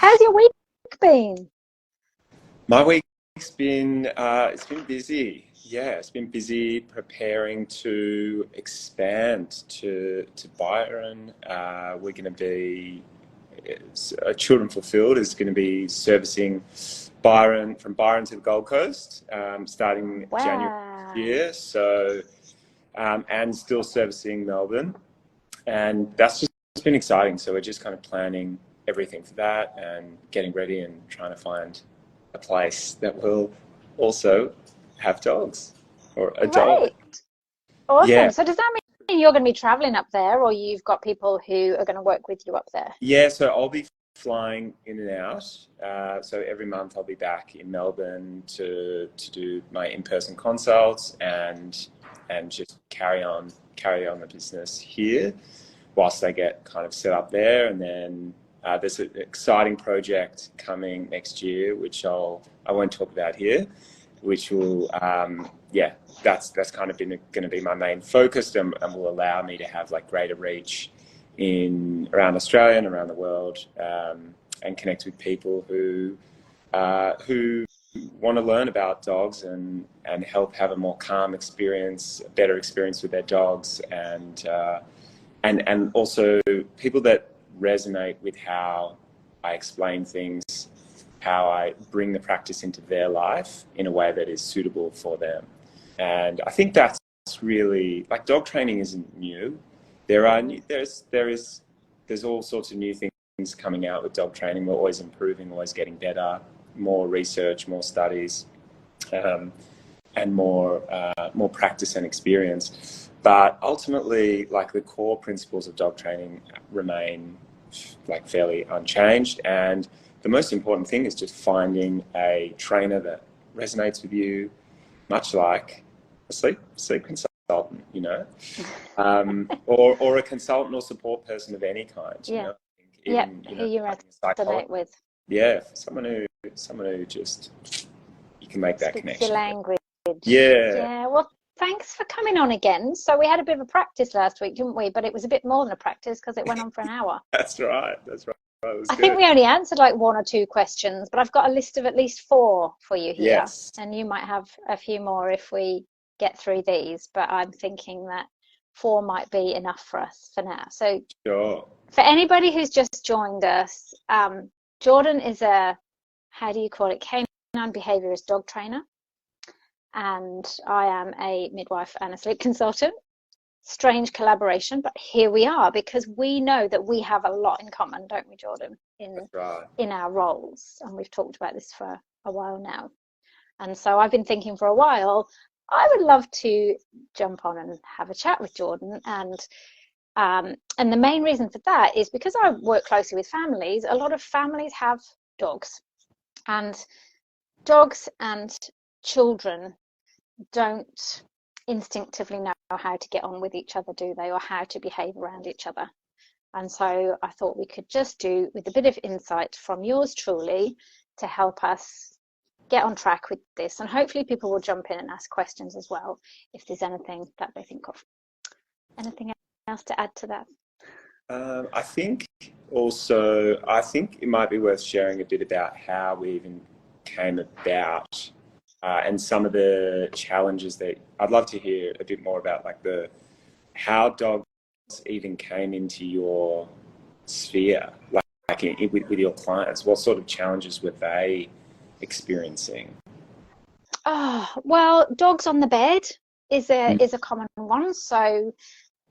How's your week been? My week's been it's been busy. Yeah, it's been busy preparing to expand to Byron. We're going to be Children Fulfilled is going to be servicing Byron from Byron to the Gold Coast, starting January this Wow. year. So and still servicing Melbourne, and that's just it's been exciting. So we're just kind of planning everything for that and getting ready and trying to find a place that will also have dogs or a dog. Great. Awesome. Yeah, So does that mean you're going to be traveling up there or you've got people who are going to work with you up there? yeah. So I'll be flying in and out. So every month I'll be back in Melbourne to do my in-person consults and just carry on the business here whilst I get kind of set up there. And then there's an exciting project coming next year, which I won't talk about here, which will yeah, that's kind of going to be my main focus, and will allow me to have like greater reach in around Australia and around the world, and connect with people who want to learn about dogs and help have a more calm experience, a better experience with their dogs, and also people that resonate with how I explain things, how I bring the practice into their life in a way that is suitable for them. And I think that's really, like, dog training isn't new. There's all sorts of new things coming out with dog training. We're always improving, always getting better, more research, more studies, and more practice and experience. But ultimately, like, the core principles of dog training remain like fairly unchanged. And the most important thing is just finding a trainer that resonates with you, much like a sleep consultant, or a consultant or support person of any kind, Yeah. Yeah. even Who you like a psychologist. resonate with. Yeah, someone who just you can make that Speaks your connection. language. Yeah, Yeah. Well, thanks for coming on again. So we had a bit of a practice last week, didn't we? But it was a bit more than a practice because it went on for an hour. that's right. It was I think good. we only answered like one or two questions, but I've got a list of at least four for you here. Yes, And you might have a few more if we get through these, but I'm thinking that four might be enough for us for now. So sure. for anybody who's just joined us, Jordan is a, how do you call it, canine behaviourist dog trainer, and I am a midwife and a sleep consultant. Strange collaboration, but here we are because we know that we have a lot in common, don't we, Jordan, That's right. in our roles, and we've talked about this for a while now. And so I've been thinking for a while, I would love to jump on and have a chat with Jordan. And the main reason for that is because I work closely with families. A lot of families have dogs, and dogs and children don't instinctively know how to get on with each other, do they, or how to behave around each other. And so I thought we could just do with a bit of insight from yours truly to help us get on track with this. And hopefully people will jump in and ask questions as well if there's anything that they think of. Anything else to add to that? I think it might be worth sharing a bit about how we even came about, and some of the challenges that I'd love to hear a bit more about, like how dogs even came into your sphere, with your clients. What sort of challenges were they experiencing? Oh, well, dogs on the bed is a Mm. is a common one. So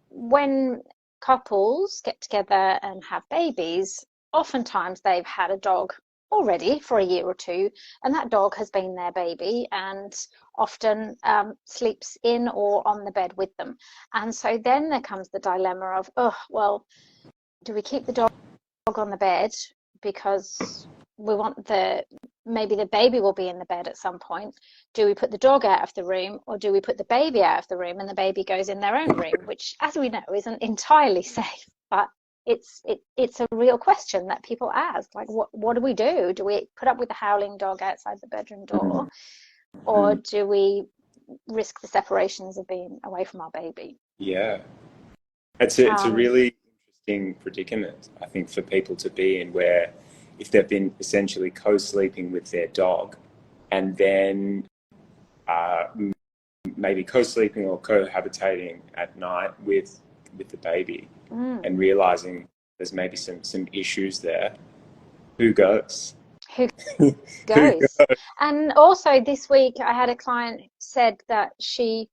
when couples get together and have babies, oftentimes they've had a dog already for a year or two, and that dog has been their baby and often sleeps in or on the bed with them. And so then there comes the dilemma of, oh, well, do we keep the dog on the bed because we want maybe the baby will be in the bed at some point. Do we put the dog out of the room, or do we put the baby out of the room and the baby goes in their own room, which, as we know, isn't entirely safe, but it's a real question that people ask, like, what do we do? Do we put up with the howling dog outside the bedroom door, or Mm. do we risk the separations of being away from our baby? Yeah, it's a Um, really interesting predicament, I think, for people to be in, where if they've been essentially co-sleeping with their dog, and then maybe co-sleeping or cohabitating at night with the baby, and realizing there's maybe some issues there. Who goes? Who Who goes? goes? And also this week I had a client said that she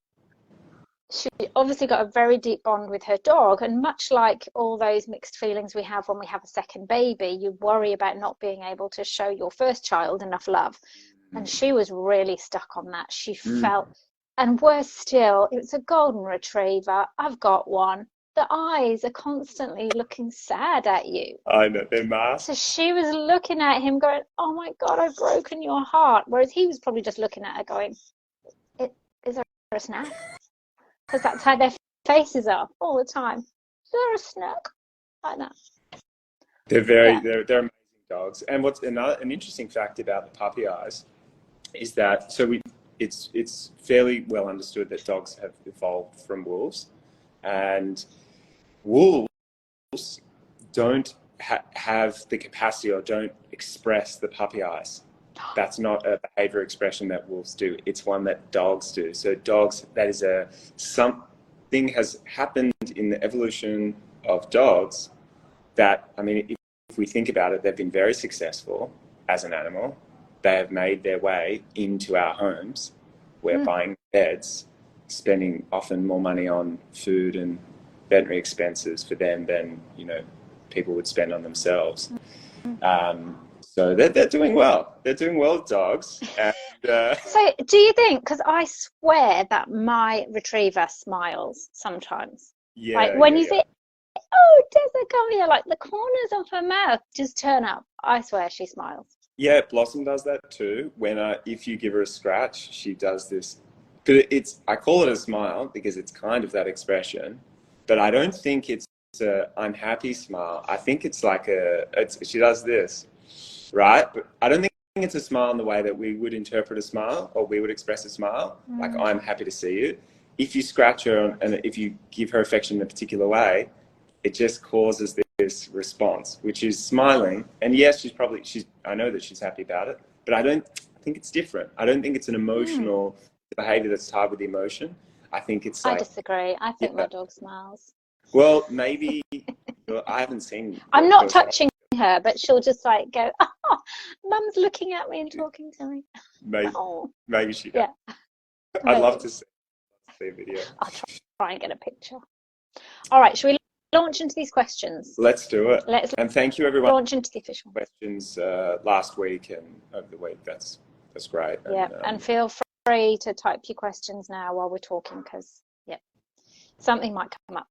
obviously got a very deep bond with her dog, and much like all those mixed feelings we have when we have a second baby, you worry about not being able to show your first child enough love. And she was really stuck on that. She felt, and worse still, it's a golden retriever. I've got one. The eyes are constantly looking sad at you. I know, they're masked. So she was looking at him going, oh my God, I've broken your heart. Whereas he was probably just looking at her going, is there a snack? Because that's how their faces are all the time. Is there a snack? Like that. They're amazing dogs. And what's an interesting fact about the puppy eyes is that it's fairly well understood that dogs have evolved from wolves, and wolves don't have the capacity or don't express the puppy eyes. That's not a behavior expression that wolves do. It's one that dogs do. So dogs, that is something has happened in the evolution of dogs that, I mean, if we think about it, they've been very successful as an animal. They have made their way into our homes. We're buying beds, spending often more money on food and veterinary expenses for them than, people would spend on themselves. So they're doing well. They're doing well with dogs. And, so do you think, because I swear that my retriever smiles sometimes. Yeah. Like when you say, oh, Tessa, come here, like the corners of her mouth just turn up. I swear she smiles. Yeah, Blossom does that too. When if you give her a scratch, she does this. But I call it a smile because it's kind of that expression. But I don't think it's a I'm happy smile. I think it's like she does this, right? But I don't think it's a smile in the way that we would interpret a smile or we would express a smile. Like, I'm happy to see you. If you scratch her and if you give her affection in a particular way, it just causes this response, which is smiling. And yes, I know that she's happy about it, but I think it's different. I don't think it's an emotional behavior that's tied with the emotion. I think it's like, I disagree. I think my dog smiles. Well, maybe I haven't seen. I'm not touching her, but she'll just like go, oh, Mum's looking at me and talking to me. Maybe she does. Yeah. I'd love to see a video. I'll try and get a picture. All right, shall we launch into these questions? Let's do it. And thank you, everyone. Launch into the official questions last week and over the week. That's great. Yeah, and feel free to type your questions now while we're talking, because something might come up.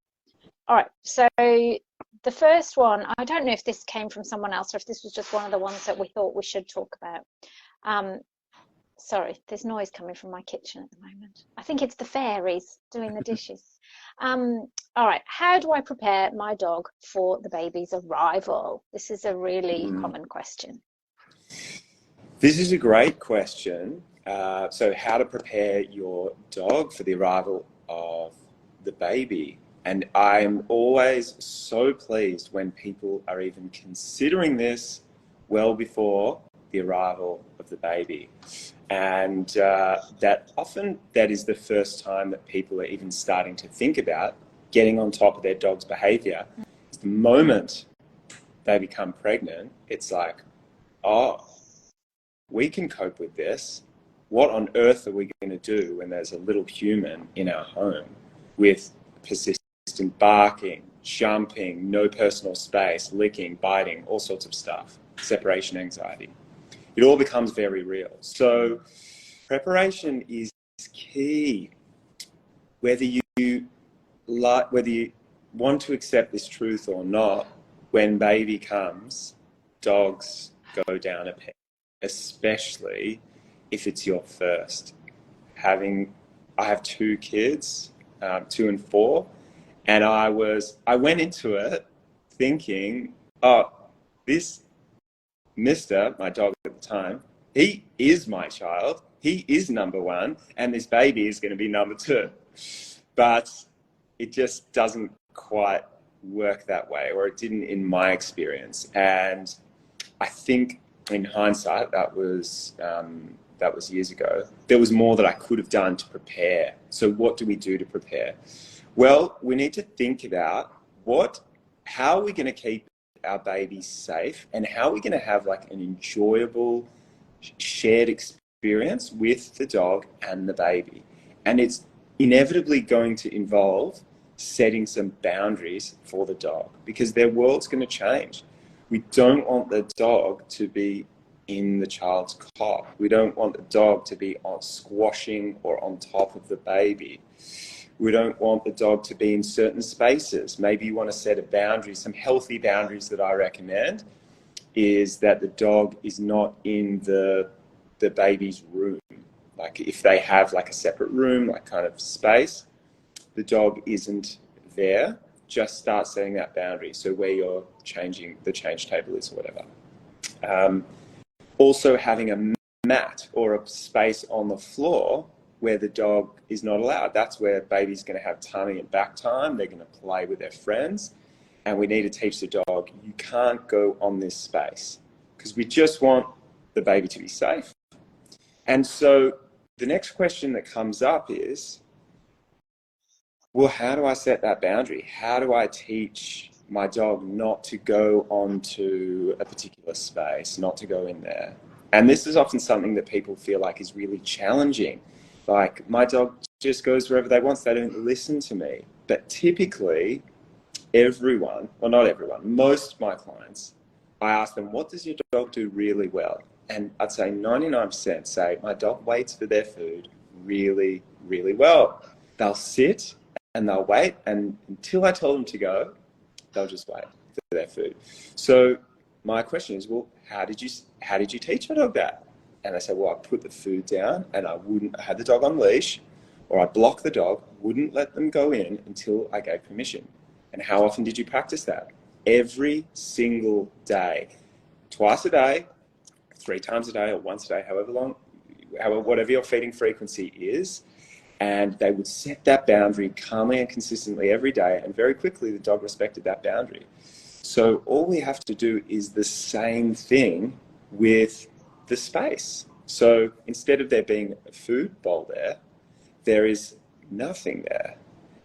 All right, so the first one, I don't know if this came from someone else or if this was just one of the ones that we thought we should talk about. Sorry, there's noise coming from my kitchen at the moment. I think it's the fairies doing the dishes. All right, how do I prepare my dog for the baby's arrival? This is a really common question. This is a great question. So how to prepare your dog for the arrival of the baby. And I'm always so pleased when people are even considering this well before the arrival of the baby. And that often that is the first time that people are even starting to think about getting on top of their dog's behavior. The moment they become pregnant, it's like, oh, we can cope with this. What on earth are we going to do when there's a little human in our home with persistent barking, jumping, no personal space, licking, biting, all sorts of stuff, separation anxiety? It all becomes very real. So preparation is key. Whether you want to accept this truth or not, when baby comes, dogs go down a peg, especially if it's your first. I have 2 kids, 2 and 4, and I went into it thinking, oh, this Mister, my dog at the time, he is my child. He is number 1, and this baby is going to be number 2. But it just doesn't quite work that way, or it didn't in my experience. And I think in hindsight, that was years ago. There was more that I could have done to prepare. So what do we do to prepare? Well, we need to think about how are we going to keep our babies safe, and how are we going to have like an enjoyable shared experience with the dog and the baby. And it's inevitably going to involve setting some boundaries for the dog, because their world's going to change. We don't want the dog to be in the child's cot. We don't want the dog to be squashing or on top of the baby. We don't want the dog to be in certain spaces. Maybe you want to set a boundary. Some healthy boundaries that I recommend is that the dog is not in the baby's room. Like if they have like a separate room, like kind of space, the dog isn't there. Just start setting that boundary. So where you're changing the change table is or whatever. Also having a mat or a space on the floor where the dog is not allowed. That's where baby's going to have tummy and back time. They're going to play with their friends. And we need to teach the dog, you can't go on this space, because we just want the baby to be safe. And so the next question that comes up is, well, how do I set that boundary? How do I teach my dog not to go onto a particular space, not to go in there? And this is often something that people feel like is really challenging. Like, my dog just goes wherever they want, so they don't listen to me. But typically, everyone, well, not everyone, most of my clients, I ask them, what does your dog do really well? And I'd say 99% say, my dog waits for their food really, really well. They'll sit and they'll wait, and until I tell them to go, they'll just wait for their food. So my question is, well, how did you teach your dog that? And I say, well, I put the food down and I had the dog on leash, or I blocked the dog, wouldn't let them go in until I gave permission. And how often did you practice that? Every single day, twice a day, 3 times a day, or once a day, whatever your feeding frequency is. And they would set that boundary calmly and consistently every day, and very quickly the dog respected that boundary. So all we have to do is the same thing with the space. So instead of there being a food bowl there is nothing there.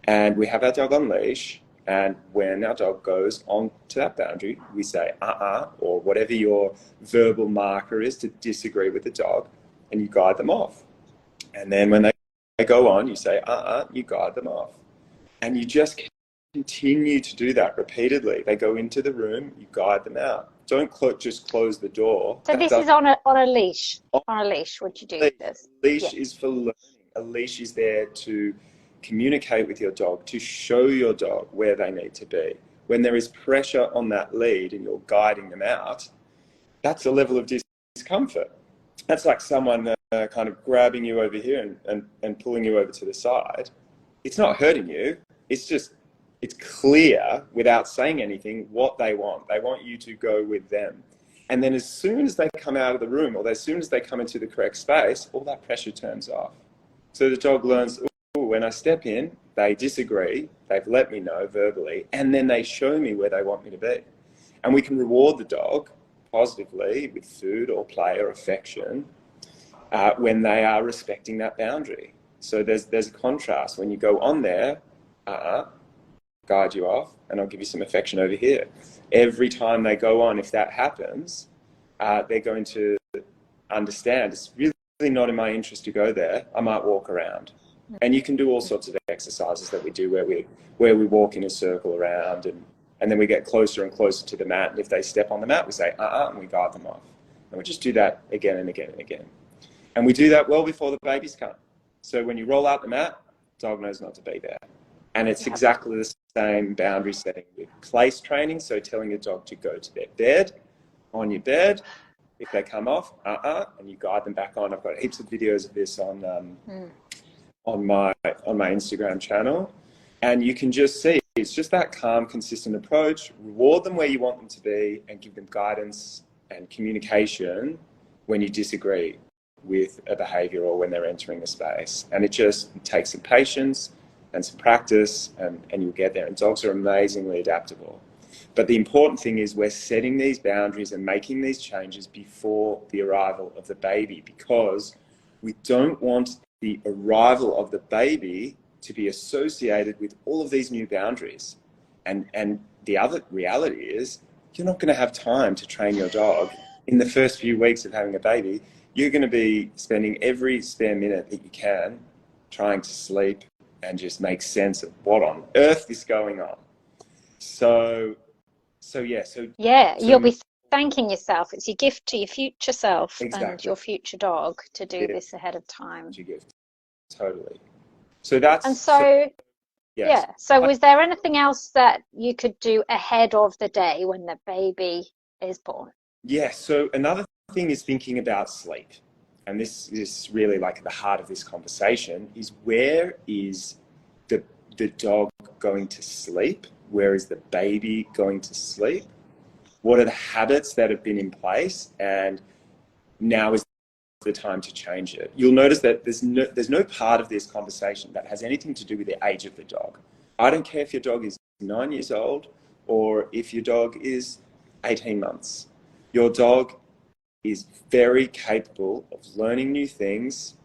And we have our dog on leash, and when our dog goes on to that boundary, we say, or whatever your verbal marker is to disagree with the dog, and you guide them off. And then when they go on, you say, you guide them off. And you just continue to do that repeatedly. They go into the room, you guide them out. Don't just close the door. So this is on a leash. On a leash, would you do this? Leash is for learning. A leash is there to communicate with your dog, to show your dog where they need to be. When there is pressure on that lead and you're guiding them out, that's a level of discomfort. That's like someone kind of grabbing you over here and pulling you over to the side. It's not hurting you. It's clear without saying anything what they want. They want you to go with them. And then as soon as they come out of the room, or as soon as they come into the correct space, all that pressure turns off. So the dog learns, when I step in, they disagree, they've let me know verbally, and then they show me where they want me to be. And we can reward the dog positively with food or play or affection when they are respecting that boundary. So there's a contrast. When you go on there, guide you off, and I'll give you some affection over here. Every time they go on, if that happens, they're going to understand it's really not in my interest to go there. I might walk around. And you can do all sorts of exercises that we do where we walk in a circle around, and then we get closer and closer to the mat. And if they step on the mat, we say, and we guide them off. And we just do that again and again and again. And we do that well before the babies come. So when you roll out the mat, dog knows not to be there. And it's exactly the same boundary setting with place training. So telling your dog to go to their bed, on your bed. If they come off, and you guide them back on. I've got heaps of videos of this on my Instagram channel. And you can just see, it's just that calm, consistent approach. Reward them where you want them to be, and give them guidance and communication when you disagree with a behavior or when they're entering the space. And it takes some patience and some practice, and you'll get there. And dogs are amazingly adaptable. But the important thing is we're setting these boundaries and making these changes before the arrival of the baby, because we don't want the arrival of the baby to be associated with all of these new boundaries. And the other reality is you're not going to have time to train your dog in the first few weeks of having a baby. You're going to be spending every spare minute that you can trying to sleep and just make sense of what on earth is going on. So you'll be thanking yourself. It's your gift to your future self and exactly. your future dog to do this ahead of time. Your gift, totally. So that's And so yes. So was there anything else that you could do ahead of the day when the baby is born? Yes. So another thing is thinking about sleep. And this is really like at the heart of this conversation, is where is the dog going to sleep? Where is the baby going to sleep? What are the habits that have been in place? And now is the time to change it. You'll notice that there's no part of this conversation that has anything to do with the age of the dog. I don't care if your dog is 9 years old or if your dog is 18 months. Your dog is very capable of learning new things,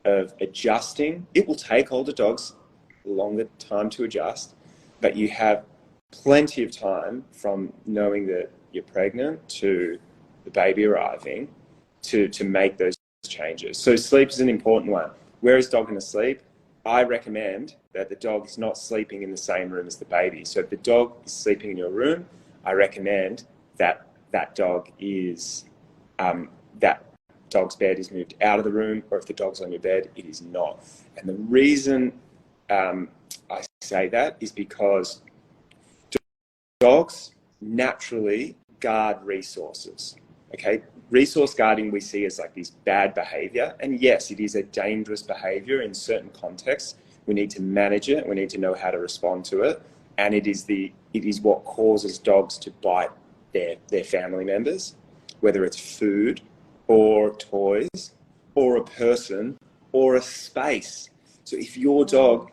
of adjusting. It will take older dogs a longer time to adjust, but you have plenty of time from knowing that you're pregnant to the baby arriving to make those changes. So sleep is an important one. Where is dog going to sleep? I recommend that the dog is not sleeping in the same room as the baby. So if the dog is sleeping in your room, I recommend that that dog is that dog's bed is moved out of the room, or if the dog's on your bed, it is not. And the reason I say that is because dogs naturally guard resources. Okay, resource guarding we see as like this bad behavior, and yes, it is a dangerous behavior in certain contexts. We need to manage it. We need to know how to respond to it, and it is what causes dogs to bite their family members, whether it's food or toys or a person or a space. So if your dog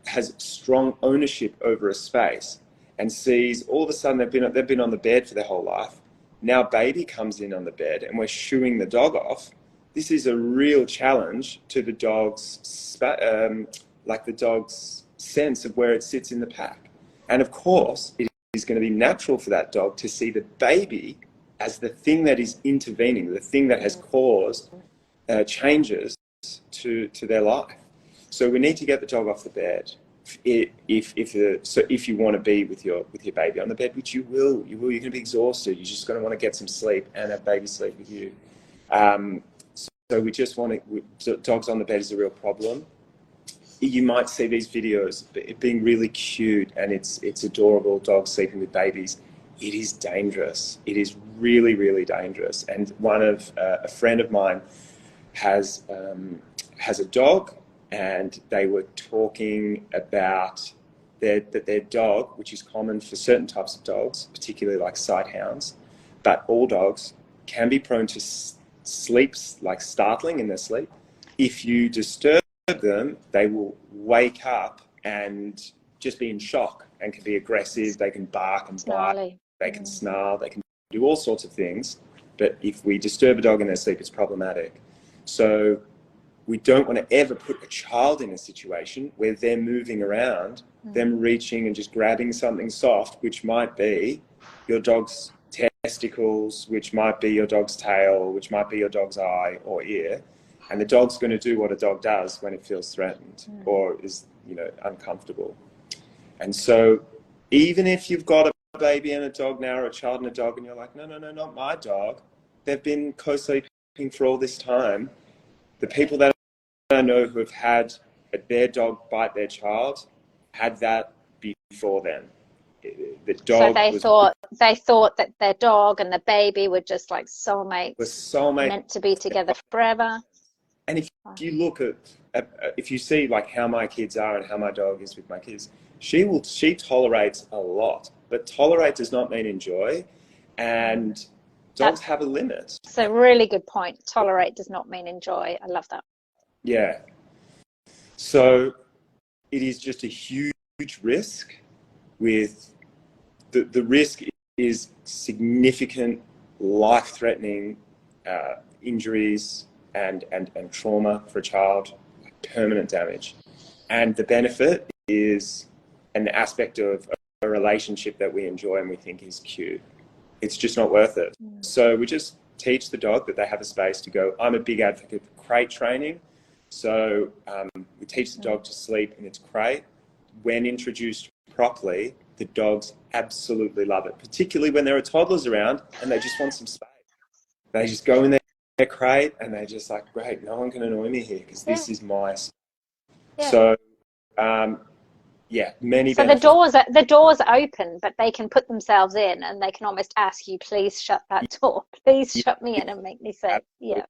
has strong ownership over a space and sees all of a sudden they've been on the bed for their whole life, now baby comes in on the bed and we're shooing the dog off, this is a real challenge to the dog's the dog's sense of where it sits in the pack. And of course, it is going to be natural for that dog to see the baby as the thing that is intervening, the thing that has caused changes to their life. So we need to get the dog off the bed. If you want to be with your baby on the bed, which you will, you're going to be exhausted. You're just going to want to get some sleep and have baby sleep with you. So we just want to. Dogs on the bed is a real problem. You might see these videos being really cute and it's adorable, dogs sleeping with babies. It is dangerous. It is really, really dangerous. And a friend of mine has a dog, and they were talking about their dog, which is common for certain types of dogs, particularly like sight hounds, but all dogs can be prone to sleep, like startling in their sleep. If you disturb them, they will wake up and just be in shock and can be aggressive. They can bark and bite, they can snarl, they can do all sorts of things. But if we disturb a dog in their sleep, it's problematic. So we don't want to ever put a child in a situation where they're moving around, them reaching and just grabbing something soft, which might be your dog's testicles, which might be your dog's tail, which might be your dog's eye or ear. And the dog's going to do what a dog does when it feels threatened or is, uncomfortable. And so even if you've got a baby and a dog now, or a child and a dog, and you're like, no, not my dog. They've been co-sleeping for all this time. The people that I know who have had their dog bite their child had that before then. The dog so they thought that their dog and the baby were just like soulmates, meant to be together forever. And if you look if you see like how my kids are and how my dog is with my kids, she tolerates a lot, but tolerate does not mean enjoy, and dogs have a limit. It's a really good point. Tolerate does not mean enjoy. I love that. Yeah. So it is just a huge risk with the risk is significant life-threatening injuries and trauma for a child, permanent damage. And the benefit is an aspect of a relationship that we enjoy and we think is cute. It's just not worth it. So we just teach the dog that they have a space to go. I'm a big advocate for crate training. So we teach the dog to sleep in its crate. When introduced properly, the dogs absolutely love it, particularly when there are toddlers around and they just want some space. They just go in their crate and they're just like, great, no one can annoy me here because this is my space. Yeah. So, many So benefits. the doors are open, but they can put themselves in and they can almost ask you, please shut that door. Please shut me in and make me safe. Yeah.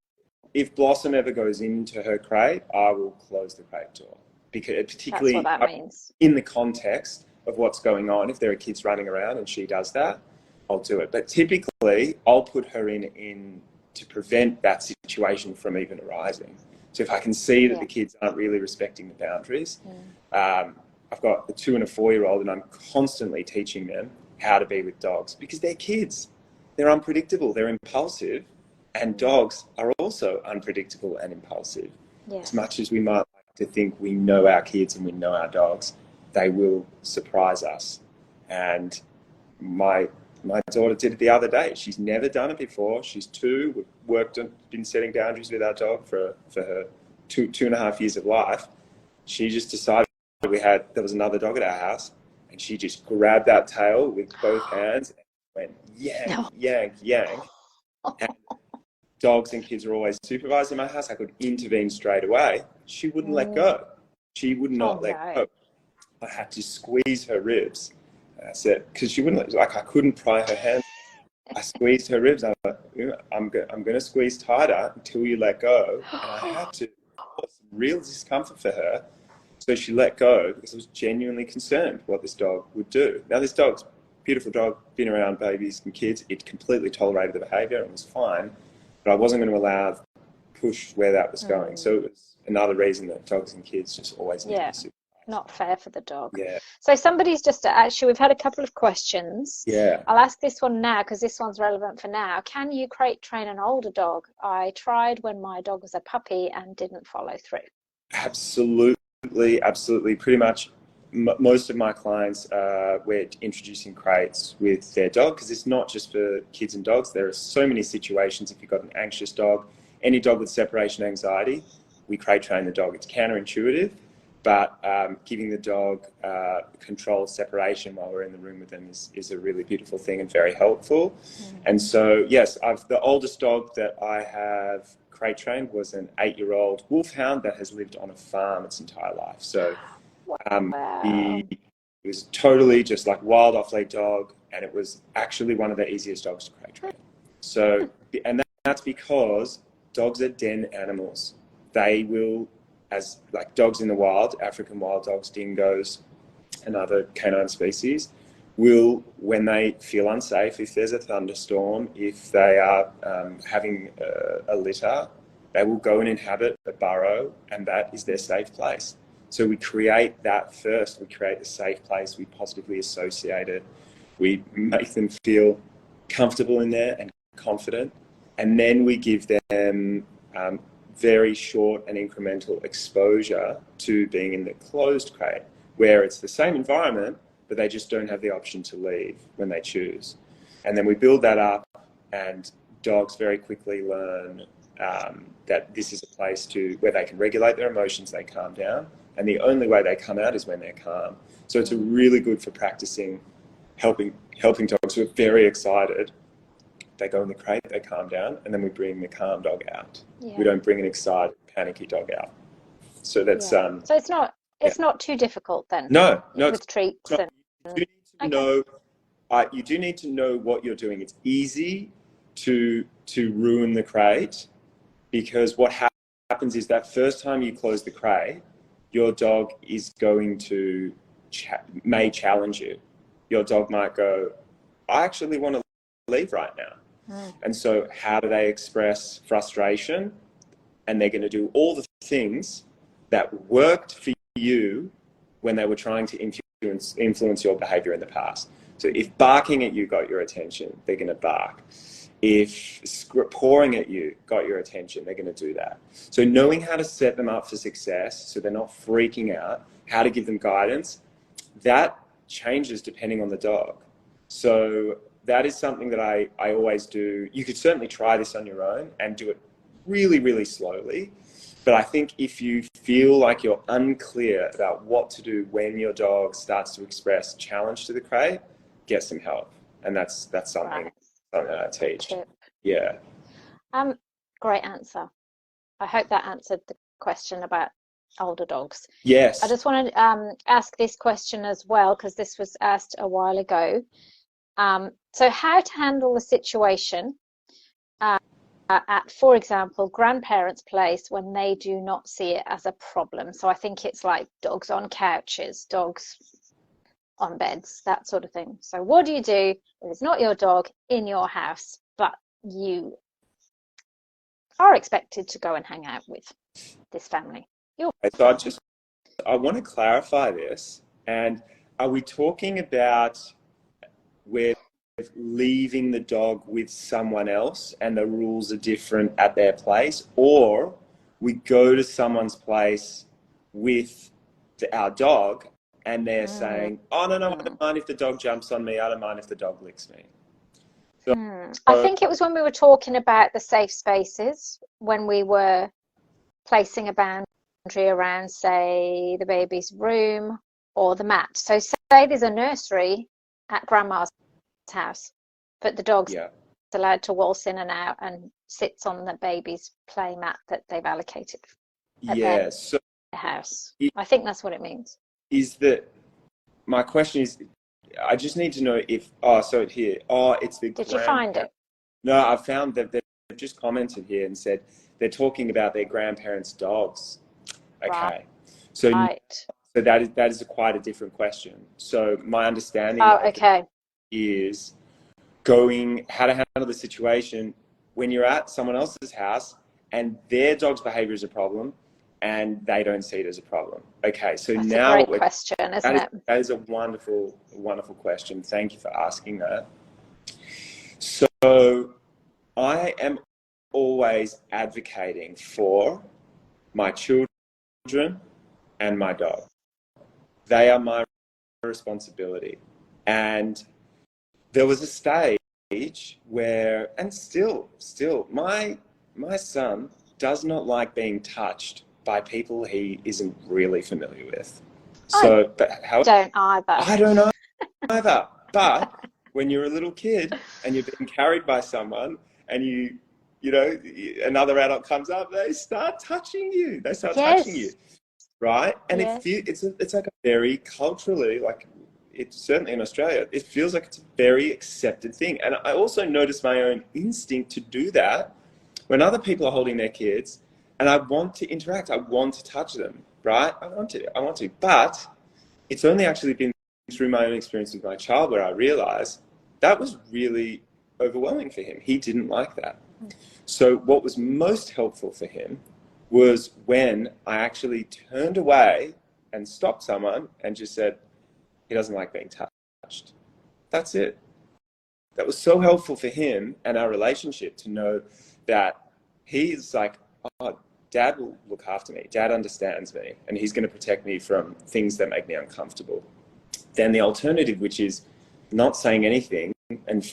If Blossom ever goes into her crate, I will close the crate door. Because particularly That's what that means. In the context of what's going on, if there are kids running around and she does that, I'll do it. But typically, I'll put her in to prevent that situation from even arising. So if I can see that the kids aren't really respecting the boundaries, I've got a 2 and a 4-year-old and I'm constantly teaching them how to be with dogs because they're kids. They're unpredictable, they're impulsive, and dogs are also unpredictable and impulsive. As much as we might like to think we know our kids and we know our dogs, they will surprise us. And my daughter did it the other day. She's never done it before. She's 2. We've been setting boundaries with our dog for her 2.5 years of life. She just decided there was another dog at our house, and she just grabbed that tail with both hands and went yank, yank, yank. And dogs and kids are always supervised in my house. I could intervene straight away. She wouldn't let go. She would not let go. I had to squeeze her ribs. And I said, because she wouldn't, I couldn't pry her hand. I squeezed her ribs. I was like, I'm going to squeeze tighter until you let go. And I had to cause some real discomfort for her. So she let go because I was genuinely concerned what this dog would do. Now, this dog's a beautiful dog, been around babies and kids. It completely tolerated the behaviour and was fine. But I wasn't going to allow push where that was going. So it was another reason that dogs and kids just always need to be supervised. Not fair for the dog. Yeah. So somebody's just actually, we've had a couple of questions. Yeah. I'll ask this one now because this one's relevant for now. Can you crate train an older dog? I tried when my dog was a puppy and didn't follow through. Absolutely. Pretty much most of my clients, we're introducing crates with their dog because it's not just for kids and dogs. There are so many situations. If you've got an anxious dog, any dog with separation anxiety, we crate train the dog. It's counterintuitive, but giving the dog controlled separation while we're in the room with them is a really beautiful thing and very helpful. And so, yes, the oldest dog that I have crate trained was an 8-year-old wolfhound that has lived on a farm its entire life. So he was totally just like wild off-lead dog, and it was actually one of the easiest dogs to crate train. So, and that's because dogs are den animals. They will, as like dogs in the wild, African wild dogs, dingoes, and other canine species, will, when they feel unsafe, if there's a thunderstorm, if they are having a litter, they will go and inhabit a burrow, and that is their safe place. So we create that first. We create the safe place. We positively associate it. We make them feel comfortable in there and confident. And then we give them very short and incremental exposure to being in the closed crate, where it's the same environment, but they just don't have the option to leave when they choose. And then we build that up, and dogs very quickly learn that this is a place where they can regulate their emotions, they calm down, and the only way they come out is when they're calm. So it's really good for practicing helping dogs who are very excited. They go in the crate, they calm down, and then we bring the calm dog out. We don't bring an excited, panicky dog out. So that's so it's not too difficult then. No, with treats and you do need to know what you're doing. It's easy to ruin the crate, because what happens is that first time you close the crate, your dog is going to may challenge you. Your dog might go, I actually want to leave right now. And so how do they express frustration? And they're going to do all the things that worked for you when they were trying to influence your behavior in the past. So if barking at you got your attention, they're going to bark. If pawing at you got your attention, they're going to do that. So knowing how to set them up for success so they're not freaking out, how to give them guidance, that changes depending on the dog. So that is something that I always do. You could certainly try this on your own and do it really, really slowly. But I think if you feel like you're unclear about what to do when your dog starts to express challenge to the crate, get some help. And that's something, something that I teach. Tip. Yeah. Great answer. I hope that answered the question about older dogs. Yes. I just want to ask this question as well, because this was asked a while ago. So how to handle the situation at, for example, grandparents' place when they do not see it as a problem. So I think it's like dogs on couches, dogs on beds, that sort of thing. So what do you do if it's not your dog in your house, but you are expected to go and hang out with this family? So I want to clarify this. And are we talking about where leaving the dog with someone else and the rules are different at their place, or we go to someone's place with our dog and they're saying, oh, no, I don't mind if the dog jumps on me, I don't mind if the dog licks me? So, I think it was when we were talking about the safe spaces, when we were placing a boundary around, say, the baby's room or the mat. So say there's a nursery at grandma's house, but the dog's allowed to waltz in and out and sits on the baby's play mat that they've allocated at their house. I think that's what it means. Is that my question is, I just need to know if, so here, it's the Did you find it? No, I found that they've just commented here and said they're talking about their grandparents' dogs. Okay. Right. So that is quite a different question. So my understanding is how to handle the situation when you're at someone else's house and their dog's behavior is a problem and they don't see it as a problem. Okay, so that's now a great question, isn't it? That is a wonderful, wonderful question. Thank you for asking that. So I am always advocating for my children and my dog. They are my responsibility. And there was a stage where, and still, my son does not like being touched by people he isn't really familiar with. So, I don't either. I don't know either. But when you're a little kid and you're being carried by someone and you know, another adult comes up, they start touching you. They start touching you, right? And it's like a very culturally, like, it's certainly in Australia, it feels like it's a very accepted thing. And I also notice my own instinct to do that when other people are holding their kids and I want to interact, I want to touch them, right? I want to. But it's only actually been through my own experience with my child where I realized that was really overwhelming for him. He didn't like that. So what was most helpful for him was when I actually turned away and stopped someone and just said, he doesn't like being touched. That's it. That was so helpful for him and our relationship to know that he's like, oh, Dad will look after me. Dad understands me and he's going to protect me from things that make me uncomfortable. Then the alternative, which is not saying anything and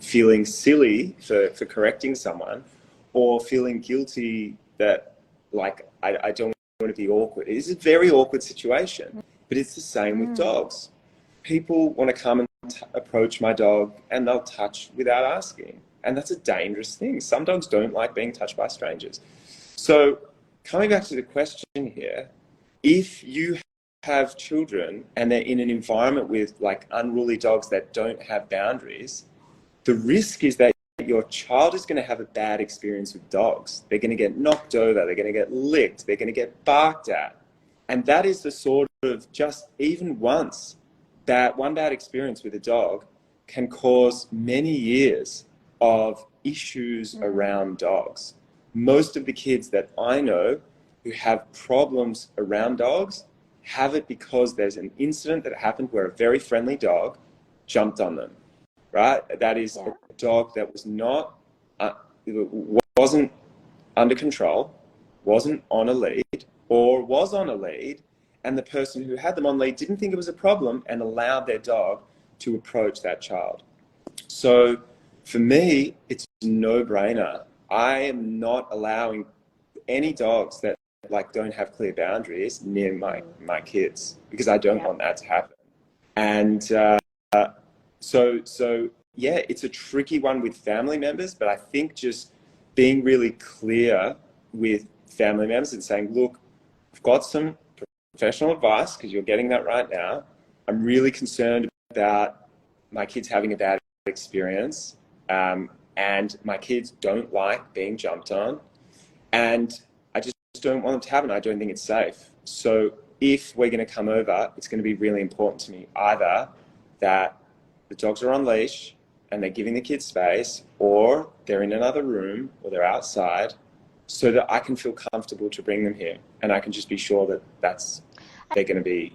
feeling silly for correcting someone or feeling guilty that, like, I don't want to be awkward. It is a very awkward situation, but it's the same with dogs. People want to come and approach my dog and they'll touch without asking. And that's a dangerous thing. Some dogs don't like being touched by strangers. So coming back to the question here, if you have children and they're in an environment with like unruly dogs that don't have boundaries, the risk is that your child is going to have a bad experience with dogs. They're going to get knocked over, they're going to get licked, they're going to get barked at. And that is the sort of, just even once, one bad experience with a dog can cause many years of issues around dogs. Most of the kids that I know who have problems around dogs have it because there's an incident that happened where a very friendly dog jumped on them, right? That is Yeah. a dog that was not, wasn't under control, wasn't on a lead, or was on a lead, and the person who had them on lead didn't think it was a problem and allowed their dog to approach that child. So for me, it's a no-brainer. I am not allowing any dogs that like don't have clear boundaries near my kids, because I don't want that to happen. And so yeah, it's a tricky one with family members, but I think just being really clear with family members and saying, look, I've got some professional advice because you're getting that right now. I'm really concerned about my kids having a bad experience, and my kids don't like being jumped on, and I just don't want them to happen. I don't think it's safe. So if we're going to come over, it's going to be really important to me either that the dogs are on leash and they're giving the kids space, or they're in another room, or they're outside, so that I can feel comfortable to bring them here, and I can just be sure that they're going to be.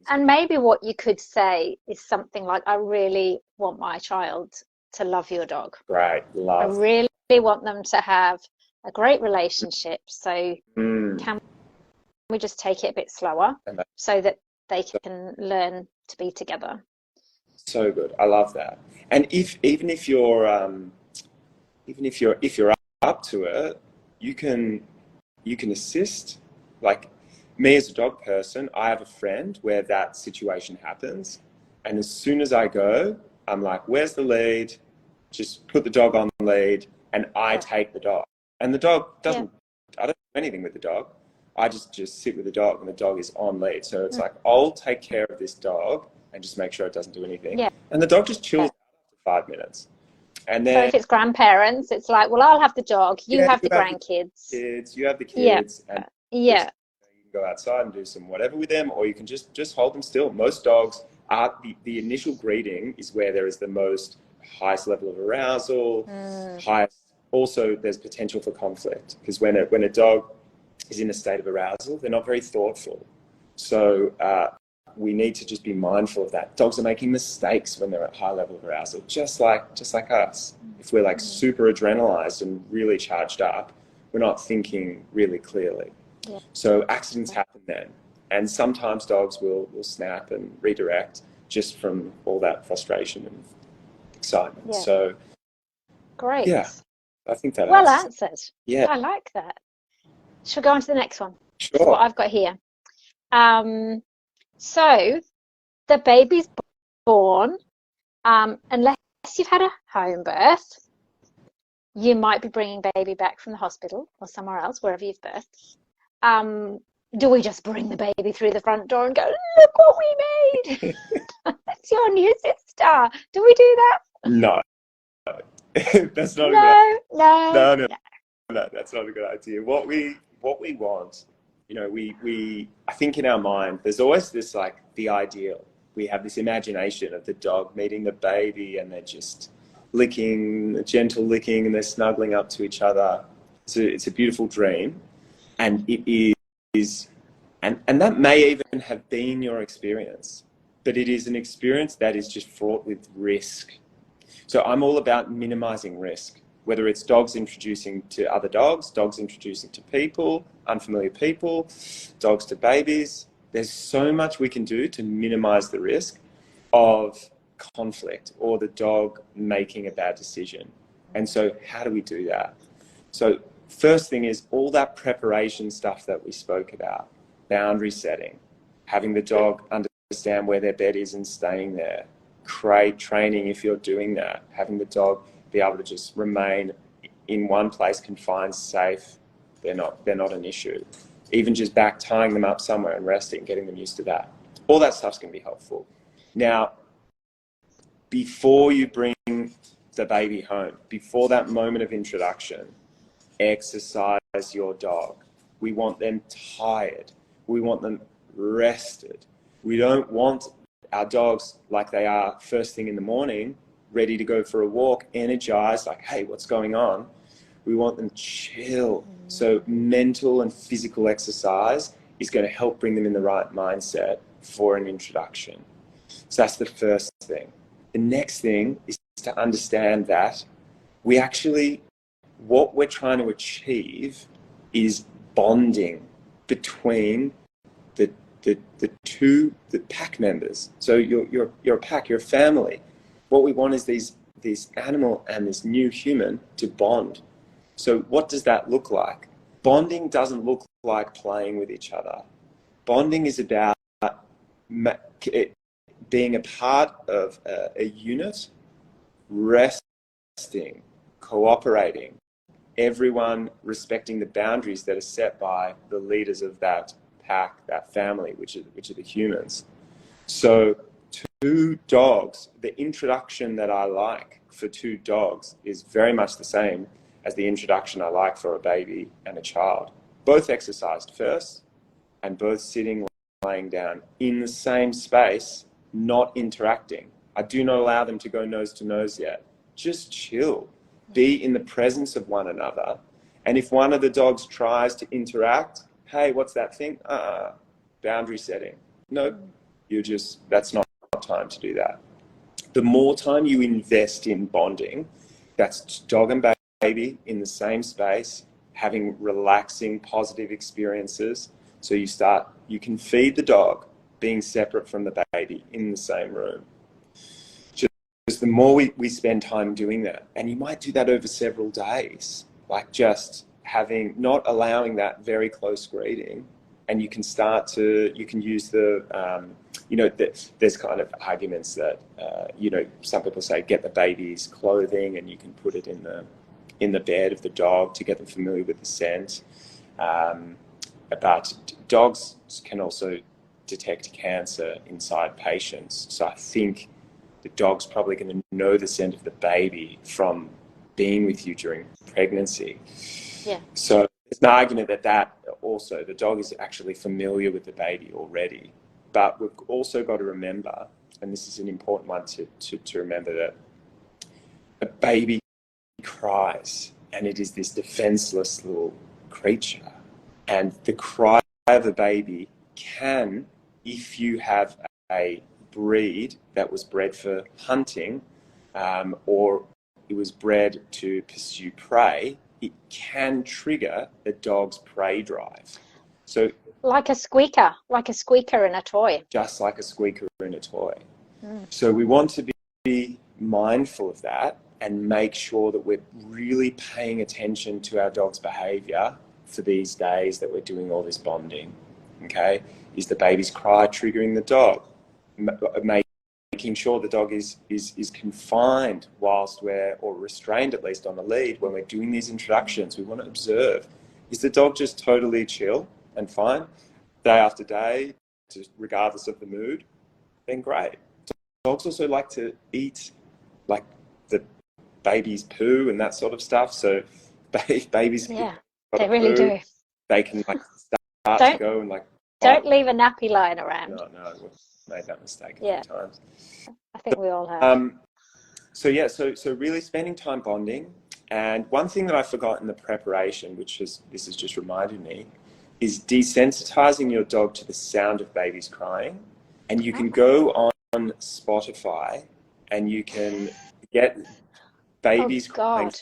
And maybe what you could say is something like, I really want my child to love your dog. Great, love. I really want them to have a great relationship. So can we just take it a bit slower so that they can learn to be together? So good. I love that. And even if you're up to it, you can assist. Like me as a dog person, I have a friend where that situation happens, and as soon as I go, I'm like, where's the lead? Just put the dog on the lead, and I take the dog. And the dog doesn't, I don't do anything with the dog. I just sit with the dog, and the dog is on lead. So it's like, I'll take care of this dog and just make sure it doesn't do anything. Yeah. And the dog just chills out after 5 minutes. And then, so if it's grandparents, it's like, well, I'll have the dog, you have the grandkids. You have the kids, and you can go outside and do some whatever with them, or you can just hold them still. Most dogs are, the initial greeting is where there is the most highest level of arousal, also there's potential for conflict, because when a dog is in a state of arousal, they're not very thoughtful. So we need to just be mindful of that. Dogs are making mistakes when they're at high level of arousal, just like us. If we're like super adrenalized and really charged up, we're not thinking really clearly. Yeah. So accidents happen then. And sometimes dogs will snap and redirect just from all that frustration and excitement. Yeah. So great. Yeah, I think that well answered. Yeah. I like that. Shall we go on to the next one? Sure. That's what I've got here. So the baby's born, unless you've had a home birth, you might be bringing baby back from the hospital or somewhere else, wherever you've birthed. Do we just bring the baby through the front door and go, look what we made? That's your new sister. Do we do that? No. That's not a good idea. No, that's not a good idea. What we want, I think in our mind, there's always this like the ideal. We have this imagination of the dog meeting the baby, and they're just licking, a gentle licking, and they're snuggling up to each other. It's a beautiful dream, and it is, and that may even have been your experience, but it is an experience that is just fraught with risk. So I'm all about minimizing risk, whether it's dogs introducing to other dogs, dogs introducing to people, unfamiliar people, dogs to babies. There's so much we can do to minimize the risk of conflict or the dog making a bad decision. And so how do we do that? So first thing is all that preparation stuff that we spoke about, boundary setting, having the dog understand where their bed is and staying there, crate training if you're doing that, having the dog be able to just remain in one place, confined, safe. They're not an issue. Even just back tying them up somewhere and resting, getting them used to that. All that stuff's going to be helpful. Now, before you bring the baby home, before that moment of introduction, exercise your dog. We want them tired. We want them rested. We don't want our dogs like they are first thing in the morning, ready to go for a walk, energized, like, hey, what's going on? We want them chill. So mental and physical exercise is going to help bring them in the right mindset for an introduction. So that's the first thing. the next thing is to understand that we actually, what we're trying to achieve is bonding between the pack members. So you're a pack, you're a family. What we want is this animal and this new human to bond. So what does that look like? Bonding doesn't look like playing with each other. Bonding is about being a part of a unit, resting, cooperating, everyone respecting the boundaries that are set by the leaders of that pack, that family, which are the humans. So two dogs, the introduction that I like for two dogs is very much the same as the introduction I like for a baby and a child. Both exercised first and both sitting, laying down in the same space, not interacting. I do not allow them to go nose to nose yet. Just chill. Be in the presence of one another. And if one of the dogs tries to interact, hey, what's that thing? Boundary setting. Nope, that's not time to do that. The more time you invest in bonding, that's dog and baby in the same space, having relaxing, positive experiences. So you can feed the dog being separate from the baby in the same room. Just the more we spend time doing that, and you might do that over several days, like just not allowing that very close greeting, and you can use there's kind of arguments that, some people say get the baby's clothing and you can put it in the bed of the dog to get them familiar with the scent. But dogs can also detect cancer inside patients. So I think the dog's probably going to know the scent of the baby from being with you during pregnancy. Yeah. So there's an argument that also the dog is actually familiar with the baby already. But we've also got to remember, and this is an important one to remember, that a baby cries, and it is this defenseless little creature. And the cry of a baby can, if you have a breed that was bred for hunting, or it was bred to pursue prey, it can trigger the dog's prey drive. So like a squeaker in a toy. Just like a squeaker in a toy. So we want to be mindful of that and make sure that we're really paying attention to our dog's behavior for these days that we're doing all this bonding. Okay? Is the baby's cry triggering the dog? Making sure the dog is confined or restrained at least on the lead when we're doing these introductions. We want to observe. Is the dog just totally chill and fine day after day, regardless of the mood? Then great. Dogs also like to eat like the baby's poo and that sort of stuff. So babies, yeah, they really do. They can start to go and don't leave a nappy lying around. No, we've made that mistake a few times. I think we all have. So really spending time bonding. And one thing that I forgot in the preparation, this has just reminded me, is desensitizing your dog to the sound of babies crying. And you can go on Spotify and you can get babies crying. God,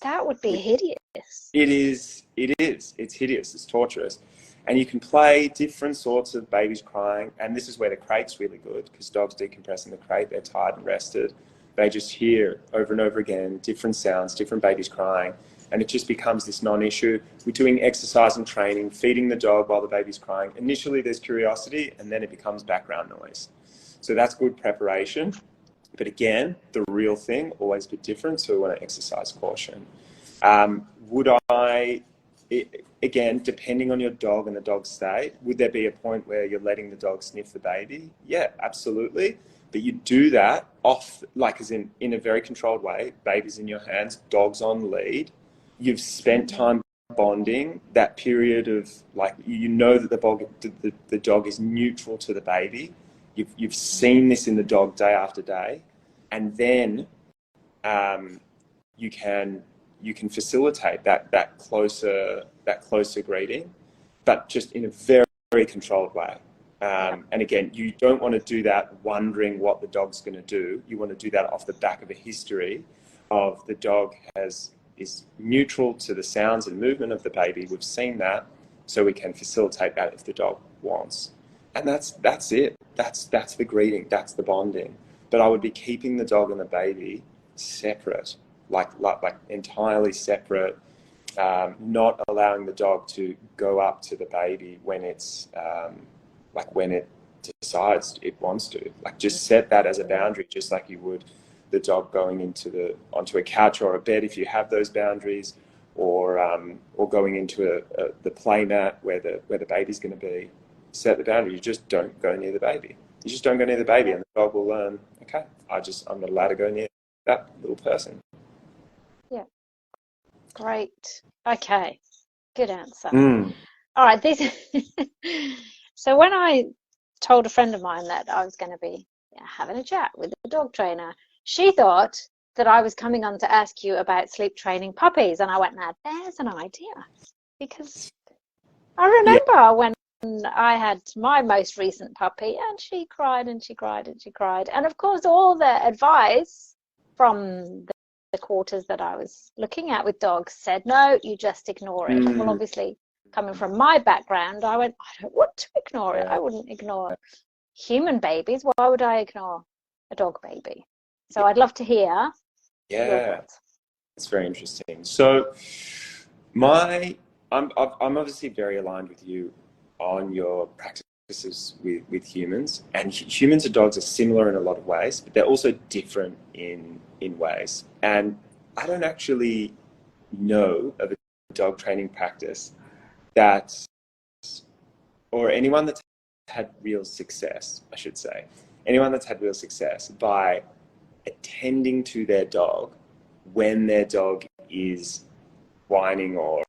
that would be hideous. It is. It's hideous. It's torturous. And you can play different sorts of babies crying. And this is where the crate's really good, because dogs decompress in the crate. They're tired and rested. They just hear over and over again different sounds, different babies crying. And it just becomes this non-issue. We're doing exercise and training, feeding the dog while the baby's crying. Initially, there's curiosity, and then it becomes background noise. So that's good preparation. But again, the real thing, always a bit different. So we want to exercise caution. Again, depending on your dog and the dog's state, would there be a point where you're letting the dog sniff the baby? Yeah, absolutely. But you do that as in a very controlled way, baby's in your hands, dog's on lead. You've spent time bonding, that period of that the dog is neutral to the baby. You've seen this in the dog day after day, and then you can facilitate that closer greeting, but just in a very, very controlled way. Yeah. And again, you don't want to do that wondering what the dog's going to do. You want to do that off the back of a history of the dog is neutral to the sounds and movement of the baby. We've seen that, so we can facilitate that if the dog wants. And that's it. That's the greeting. That's the bonding. But I would be keeping the dog and the baby separate, like entirely separate. Not allowing the dog to go up to the baby when it's when it decides it wants to. Like, just set that as a boundary, just like you would the dog going onto a couch or a bed if you have those boundaries, or going into the play mat where the baby's going to be. Set the boundary. You just don't go near the baby. You just don't go near the baby, and the dog will learn. Okay, I'm not allowed to go near that little person. Yeah. Great. Okay. Good answer. Mm. All right. So when I told a friend of mine that I was going to be having a chat with a dog trainer, she thought that I was coming on to ask you about sleep training puppies. And I went, now there's an idea. Because I remember when I had my most recent puppy, and she cried and she cried and she cried. And of course, all the advice from the quarters that I was looking at with dogs said, no, you just ignore it. Well, obviously, coming from my background, I went, I don't want to ignore it. I wouldn't ignore human babies. Why would I ignore a dog baby? So I'd love to hear your thoughts. It's very interesting. So I'm obviously very aligned with you on your practices with humans, and humans and dogs are similar in a lot of ways, but they're also different in ways. And I don't actually know of a dog training practice or anyone that's had real success, I should say, anyone that's had real success by attending to their dog when their dog is whining or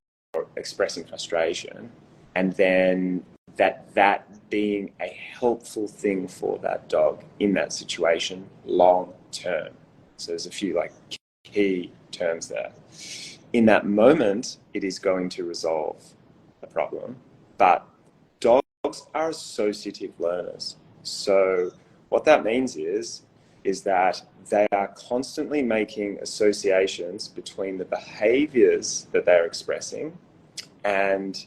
expressing frustration, and then that being a helpful thing for that dog in that situation long term. So there's a few key terms there. In that moment, it is going to resolve the problem, but dogs are associative learners. So what that means is that they are constantly making associations between the behaviors that they're expressing and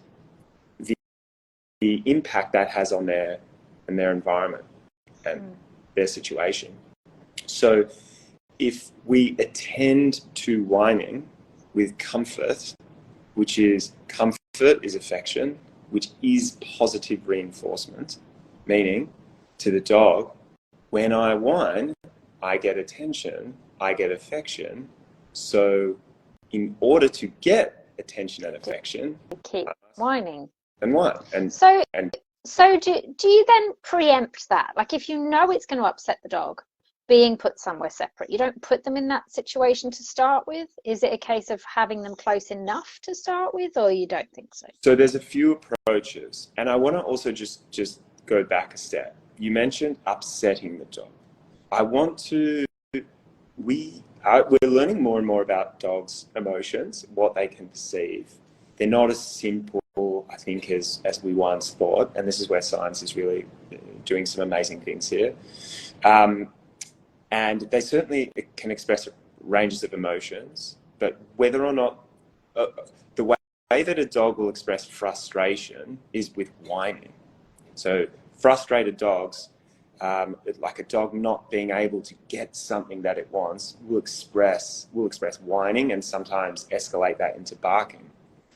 the impact that has on their environment and their situation. So if we attend to whining with comfort, which is comfort is affection, which is positive reinforcement, meaning to the dog, when I whine, I get attention, I get affection. So in order to get attention and affection, keep whining. And whine. So do you then preempt that? Like, if you know it's going to upset the dog being put somewhere separate, you don't put them in that situation to start with? Is it a case of having them close enough to start with, or you don't think so? So there's a few approaches, and I want to also just go back a step. You mentioned upsetting the dog. We're learning more and more about dogs' emotions, what they can perceive. They're not as simple, I think, as we once thought, and this is where science is really doing some amazing things here. And they certainly can express ranges of emotions, but whether or not the way that a dog will express frustration is with whining. So frustrated dogs, like a dog not being able to get something that it wants, will express whining and sometimes escalate that into barking.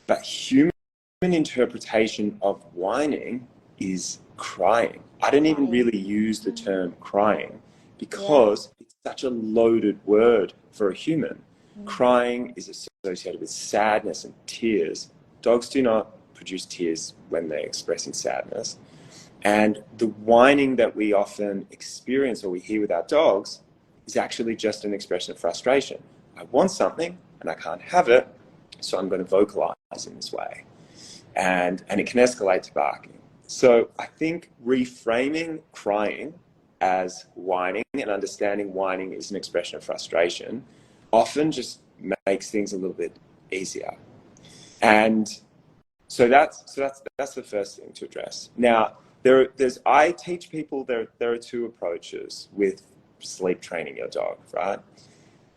But human interpretation of whining is crying. I don't even really use the term crying because it's such a loaded word for a human. Crying is associated with sadness and tears. Dogs do not produce tears when they're expressing sadness. And the whining that we often experience or we hear with our dogs is actually just an expression of frustration. I want something and I can't have it, so I'm going to vocalize in this way. And it can escalate to barking. So I think reframing crying as whining and understanding whining is an expression of frustration often just makes things a little bit easier. And so that's the first thing to address. Now, I teach people there are two approaches with sleep training your dog, right?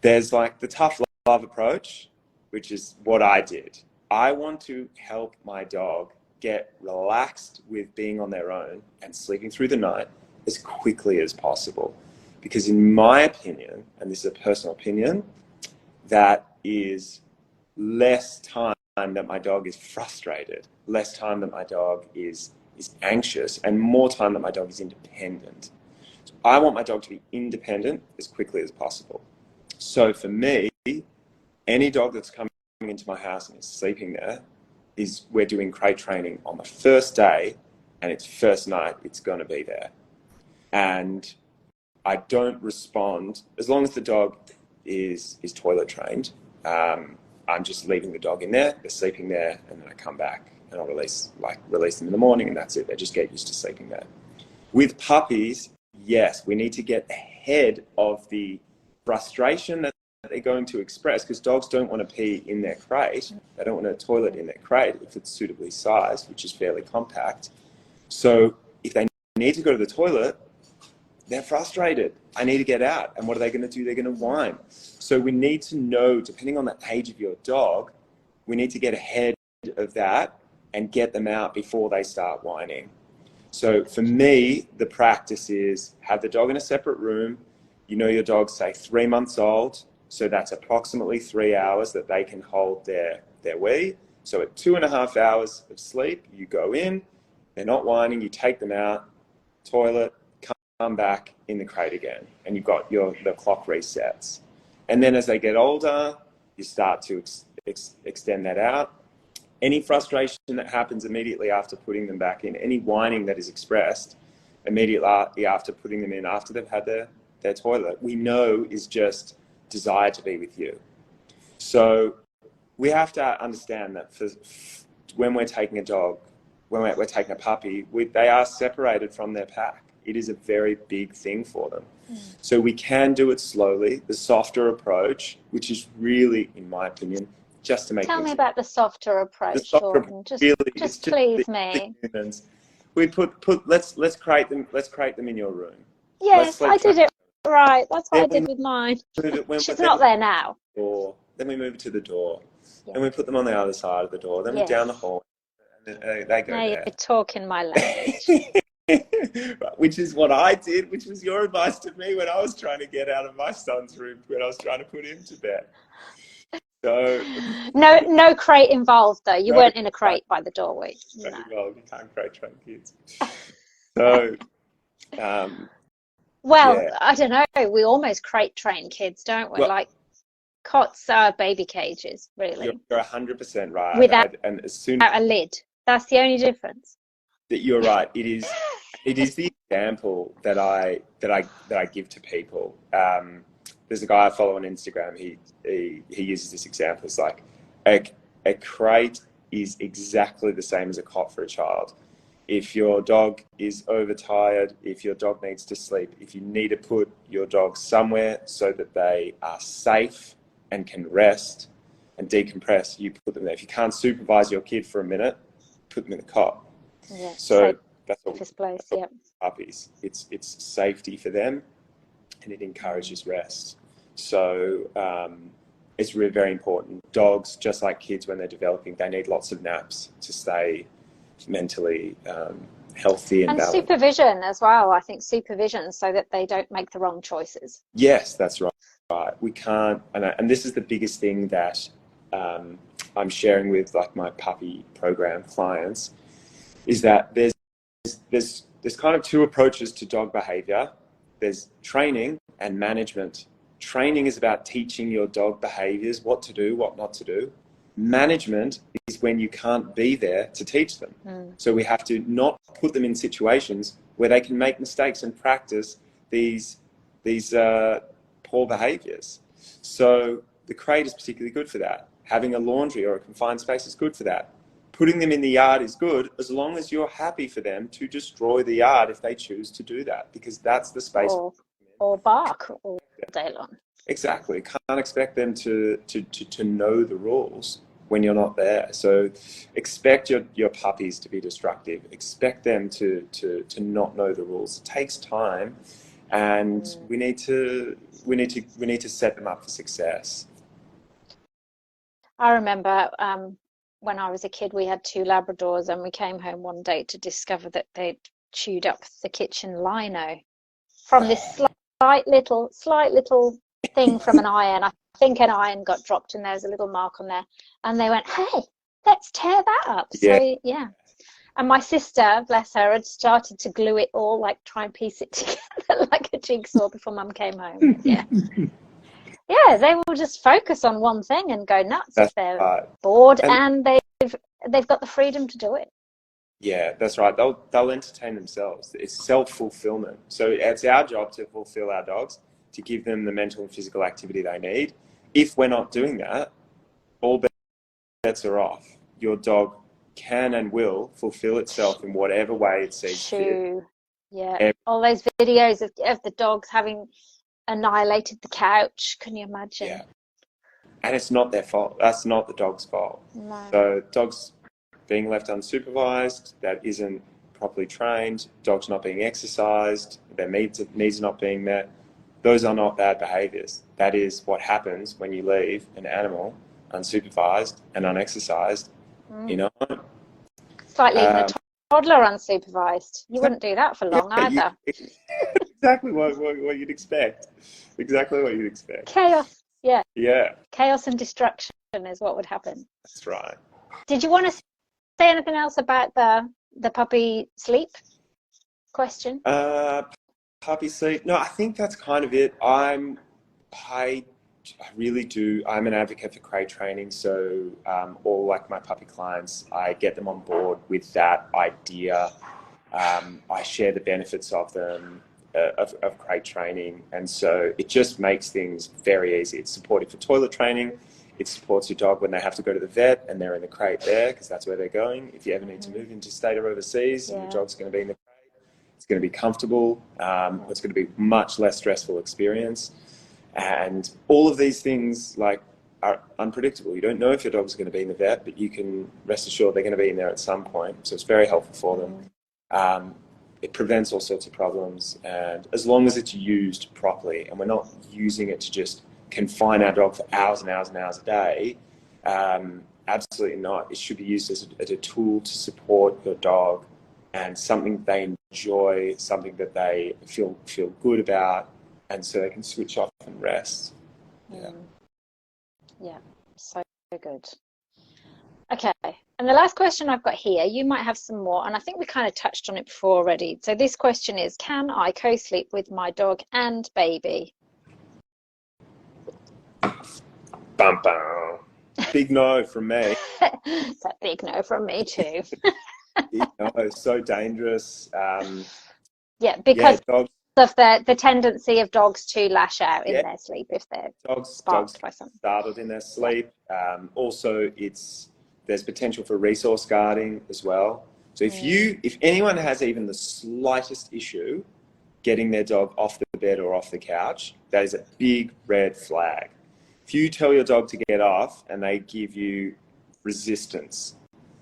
There's like the tough love approach, which is what I did. I want to help my dog get relaxed with being on their own and sleeping through the night as quickly as possible. Because in my opinion, and this is a personal opinion, that is less time that my dog is frustrated, less time that my dog is anxious, and more time that my dog is independent. So I want my dog to be independent as quickly as possible. So for me, any dog that's coming into my house and is sleeping there, we're doing crate training on the first day, and its first night, it's going to be there. And I don't respond, as long as the dog is toilet trained, I'm just leaving the dog in there, they're sleeping there, and then I come back and I'll release them in the morning, and that's it. They just get used to sleeping there. With puppies, yes, we need to get ahead of the frustration that they're going to express, because dogs don't want to pee in their crate. They don't want to toilet in their crate if it's suitably sized, which is fairly compact. So if they need to go to the toilet, they're frustrated. I need to get out. And what are they going to do? They're going to whine. So we need to know, depending on the age of your dog, we need to get ahead of that and get them out before they start whining. So for me, the practice is have the dog in a separate room. You know your dog's, say, 3 months old. So that's approximately 3 hours that they can hold their wee. So at 2.5 hours of sleep, you go in, they're not whining, you take them out, toilet, come back in the crate again, and you've got the clock resets. And then as they get older, you start to extend that out. Any frustration that happens immediately after putting them back in, any whining that is expressed immediately after putting them in, after they've had their toilet, we know is just desire to be with you. So we have to understand that when we're taking a dog, when we're taking a puppy, they are separated from their pack. It is a very big thing for them. So we can do it slowly, the softer approach, which is really, in my opinion, just to make Tell me about the softer approach, Jordan. Just please me. Humans. We let's crate them in your room. Yes, I did it right. That's what I did with mine. She's not there now. Then we move it to the door. Yeah. Then we put them on the other side of the door. Then we're down the hall. And then they go now there. You're talking my language. Which is what I did, which was your advice to me when I was trying to get out of my son's room, when I was trying to put him to bed. So no crate involved, though. You weren't in a crate by the doorway. No. Well, you can't crate train kids. So, I don't know. We almost crate train kids, don't we? Well, like cots are baby cages, really. You're 100% right. Without and as soon as a lid. That's the only difference. That you're right. It is the example that I give to people. There's a guy I follow on Instagram. He uses this example. It's like a crate is exactly the same as a cot for a child. If your dog is overtired, if your dog needs to sleep, if you need to put your dog somewhere so that they are safe and can rest and decompress, you put them there. If you can't supervise your kid for a minute, put them in the cot. Yeah, so that's what place. Yeah, puppies. It's safety for them, and it encourages rest. So it's really very important. Dogs, just like kids when they're developing, they need lots of naps to stay mentally healthy and balanced. Supervision as well. I think supervision so that they don't make the wrong choices. Yes, that's right. We can't, and this is the biggest thing that I'm sharing with like my puppy program clients, is that there's kind of two approaches to dog behavior. There's training and management. Training is about teaching your dog behaviors, what to do, what not to do. Management is when you can't be there to teach them. So we have to not put them in situations where they can make mistakes and practice these poor behaviors. So the crate is particularly good for that. Having a laundry or a confined space is good for that. Putting them in the yard is good as long as you're happy for them to destroy the yard if they choose to do that, because that's the space. Or bark all day long. Exactly. Can't expect them to know the rules when you're not there. So expect your puppies to be destructive. Expect them to not know the rules. It takes time, and we need to set them up for success. I remember when I was a kid, we had two Labradors, and we came home one day to discover that they'd chewed up the kitchen lino from this slight little thing from an iron. I think an iron got dropped and there was a little mark on there, and they went, "Hey, let's tear that up." Yeah. So yeah. And my sister, bless her, had started to glue it all, like try and piece it together like a jigsaw before Mum came home. Yeah. Yeah, they will just focus on one thing and go nuts if they're bored, and they've got the freedom to do it. Yeah, that's right. They'll entertain themselves. It's self-fulfillment. So it's our job to fulfill our dogs, to give them the mental and physical activity they need. If we're not doing that, all bets are off. Your dog can and will fulfill itself in whatever way it sees fit. Yeah. All those videos of the dogs having annihilated the couch. Can you imagine? Yeah. And it's not their fault. That's not the dog's fault. No. So dogs being left unsupervised, that isn't properly trained, dogs not being exercised, their needs are not being met, those are not bad behaviours. That is what happens when you leave an animal unsupervised and unexercised in a home. It's like leaving a toddler unsupervised. You wouldn't do that for long either. Exactly what you'd expect. Exactly what you'd expect. Chaos. Yeah. Yeah. Chaos and destruction is what would happen. That's right. Did you want to say anything else about the puppy sleep question? Puppy sleep. No, I think that's kind of it. I really do. I'm an advocate for crate training, so all like my puppy clients, I get them on board with that idea. I share the benefits of them, of crate training, and so it just makes things very easy. It's supportive for toilet training. It supports your dog when they have to go to the vet and they're in the crate there, because that's where they're going. If you ever need to move interstate or overseas, your dog's going to be in the crate. It's going to be comfortable. It's going to be much less stressful experience. And all of these things are unpredictable. You don't know if your dog's going to be in the vet, but you can rest assured they're going to be in there at some point. So it's very helpful for them. It prevents all sorts of problems. And as long as it's used properly, and we're not using it to just confine our dog for hours and hours and hours a day, absolutely not. It should be used as a tool to support your dog, and something they enjoy, something that they feel good about, and so they can switch off and rest. Yeah, so good. Okay, and the last question I've got here, you might have some more, and I think we kind of touched on it before already. So this question is, can I co-sleep with my dog and baby? Bum, bum. Big no from me. It's a big no from me too. It's so dangerous. Because dogs, of the tendency of dogs to lash out in their sleep if they're sparked by something. Startled in their sleep. Also, there's potential for resource guarding as well. So if anyone has even the slightest issue getting their dog off the bed or off the couch, that is a big red flag. If you tell your dog to get off and they give you resistance,